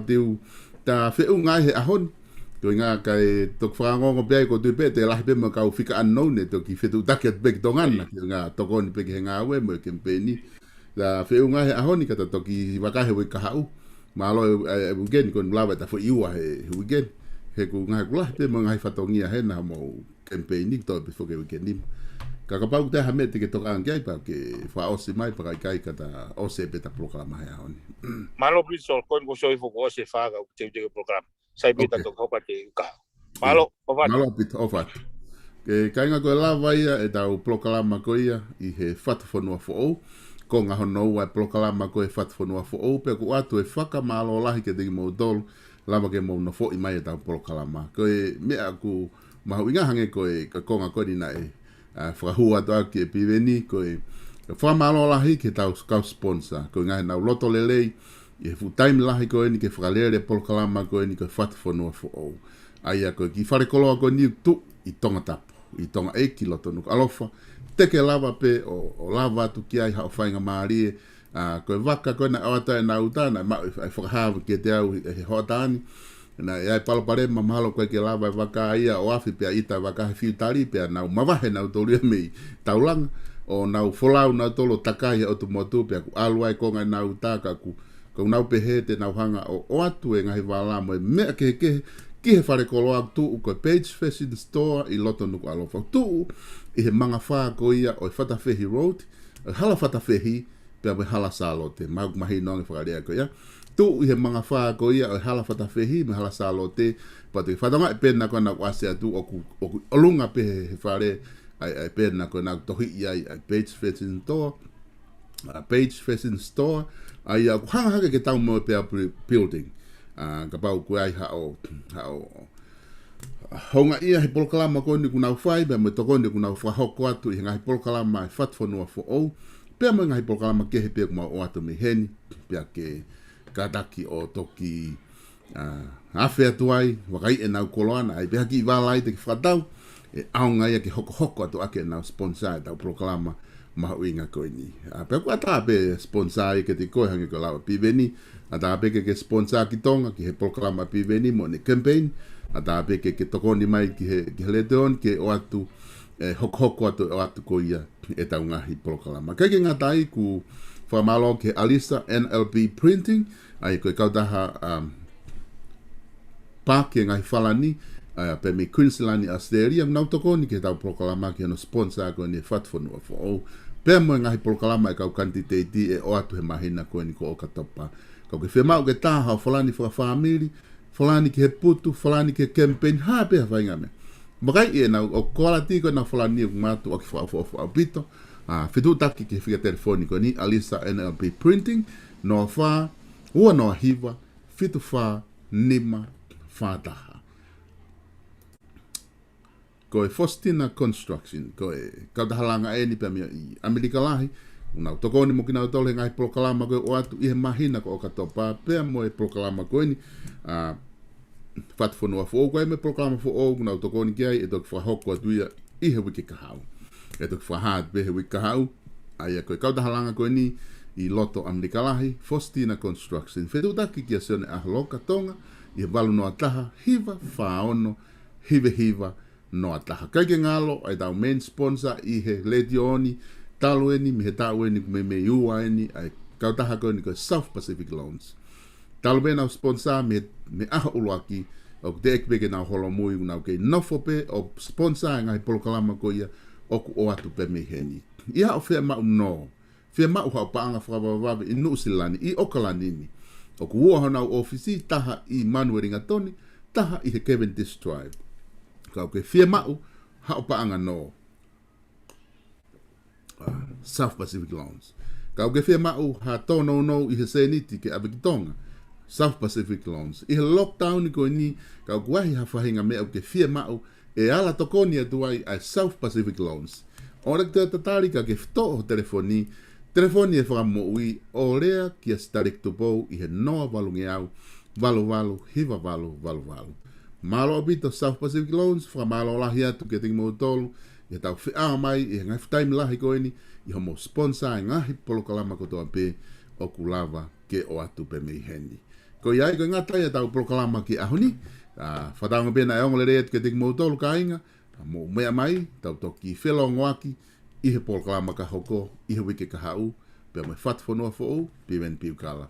B: tiu ta fe unga he ahon to nga kai tok frango ngo pe ko tu pe te la pe mo ka fika anno ne to ki fe tu taket bek dongan nga to kon pe ke nga we mo kempeni la fe unga he ahon ka to ki wa ka he we ka hau malo bugen kon lava ta fo iwa he bugen he ku nga ku la pe mo nga fa tongia he na mo kempeni to pe fo ke weekend ka ka pau te ha me te ke to kan kai pa ke fa o se mai pa kai ka ta o se pe ta programa he ahon
C: malo prisol kon ko soi fo ko se fa ga te programa sai bita to ko pa te ka malo ova
B: malo bit ova ke kainga ko lava ia e tau programa ko ia I he fat fo no fo ko nga hono wa programa ko e fat fo no fo pe ko atu e faka malo lahi ke de mo dol lava ke mo no fo I mai tau programa ko e me aku ma winga hange ko e ko nga ko ni na e fra hua to ke piveni ko e fa malo lahi ke tau sponsor ko nga na loto lelei e fu time lahi ko ni ke fralere por kalama ko ni ke fat fo no fo o ai ko ki fare kolo ko ni tu I tonga tap I tonga e kilo tonu alofa te ke lava pe o lava tu ki ai ha fainga mari ko vaka ko na ata na utana ma ai fo ha ke te au e hotani na ai palo pare mamalo ko ke lava vaka ia o afi pe ita vaka fi tari pe na mavahe na utori me taulang o na folau na tolo takai o tu motu pe ku alwai ko nga na utaka ku ko nau pe he te nau hanga o atu e ngahi wala mo me ke ki he whare kolo tu ko Page Fashion Store I loto nuku alofa tu I he manga wha ko ia o Whatawhehi Road hala Whatawhehi pe me hala salote mau mahi nongi whakarea ko ia tu I he manga wha ko ia o hala Whatawhehi me hala salote patu I whatonga e pena ko na wase atu o ku olunga pe he whare ai pena ko na tohi ia I Page Fashion Store Page Fashion Store ai ku hanga hake ke tau mo pe building ka pau ku ai hao honga ia he polkalama ko ni kuna fai be mo toko ni kuna fa hoko atu I ngai polkalama fat fo no fo o pe mo ngai polkalama ke he pe mo o atu me heni pe ke kadaki o toki afe atu ai wakai e nau koloana ai pe ki valai te fatau e aunga ia ke hoko atu ake na sponsor da polkalama ma winga ko ni pe ku ata pe sponsor ke te ko hangi ko la pi veni ata pe ke sponsor ki tonga ki he programa pi veni mo ne campaign ata pe ke toko ni mai ki he le don ke o atu hoko atu o atu ko ia e ta unga hi programa ke ngata I ku fa malo ke Alisa NLP Printing ai ko ka daha pa ke ngai falani pe me Queensland Australia na toko ni ke ta programa ke no sponsor ko ni fat for no for pe mo ngai programa ka quantity e o atu he mahina ko ni ko ka topa ko ke fema o ke ta ha falani for family falani ke putu falani ke campaign ha pe vainga me magai e na o quality ko na falani matu o ke fa bito fitu taki ke fica telefonico ni Alisa NLP Printing no fa o no hiva fitu fa nima fa taha ko e Faustina Construction ko e kaudahalanga e ni pe mi Amerika lahi una toko ni mo kina tole ngai proklama ko o atu I mahina ko ka topa pe mo e proklama ko ni fat fo no fo ko me proklama fo o una toko ni kai e tok fa hoko atu ia I he wiki ka hau e tok fa hat be he wiki ka hau ai ko kaudahalanga ko ni I loto Amerika lahi Faustina Construction fetu taki ki asone a loka tonga I valu no ataha hiva fa ono hiva no ataha kage ngalo ai tau main sponsor I he ledioni talo eni me tau eni me ua eni ai kautaha ko ni ko South Pacific Loans talo be na sponsor me aha uluaki o dek bege na holo mui na ke nofo pe o sponsor ngai polkalama ko ia o ku o atu pe me heni ia o fe ma no fe ma o pa anga fra va I Nusilani I Okalanini o ku o na ofisi taha I Manuel Ngatoni taha I he Kevin Drive ka ke fie mau ha pa anga no South Pacific Loans ka ke fie mau ha tono no I he seniti ke abikitonga South Pacific Loans. I he lockdown ko ni ka guahi hawhahinga mea o ke fia mao e ala tokoni atu ai South Pacific Loans. Ora te tatari ka ke fto o telefoni e whakamoui o rea ki a starik tupou i he noa valungi au valu hiva valu. Malo abito South Pacific Loans whakamalo lahi atu ke tingi mo tolu i tau whia mai i he ngai whtaimi lahi ko ini i homo sponsor e ngahi polokalama ko toa pe o kulava ke o atu pe mei heni. Ko iai ko ngatai e tau polokalama ki ahoni, whataonga pena e ongole rea ke tingi mo tolu ka inga, mo mea mai, tau toki whelo ngoaki, i he polokalama ka hoko, i he wike ka hau, pe o me whatwhanua fo o, pi wen piu kala.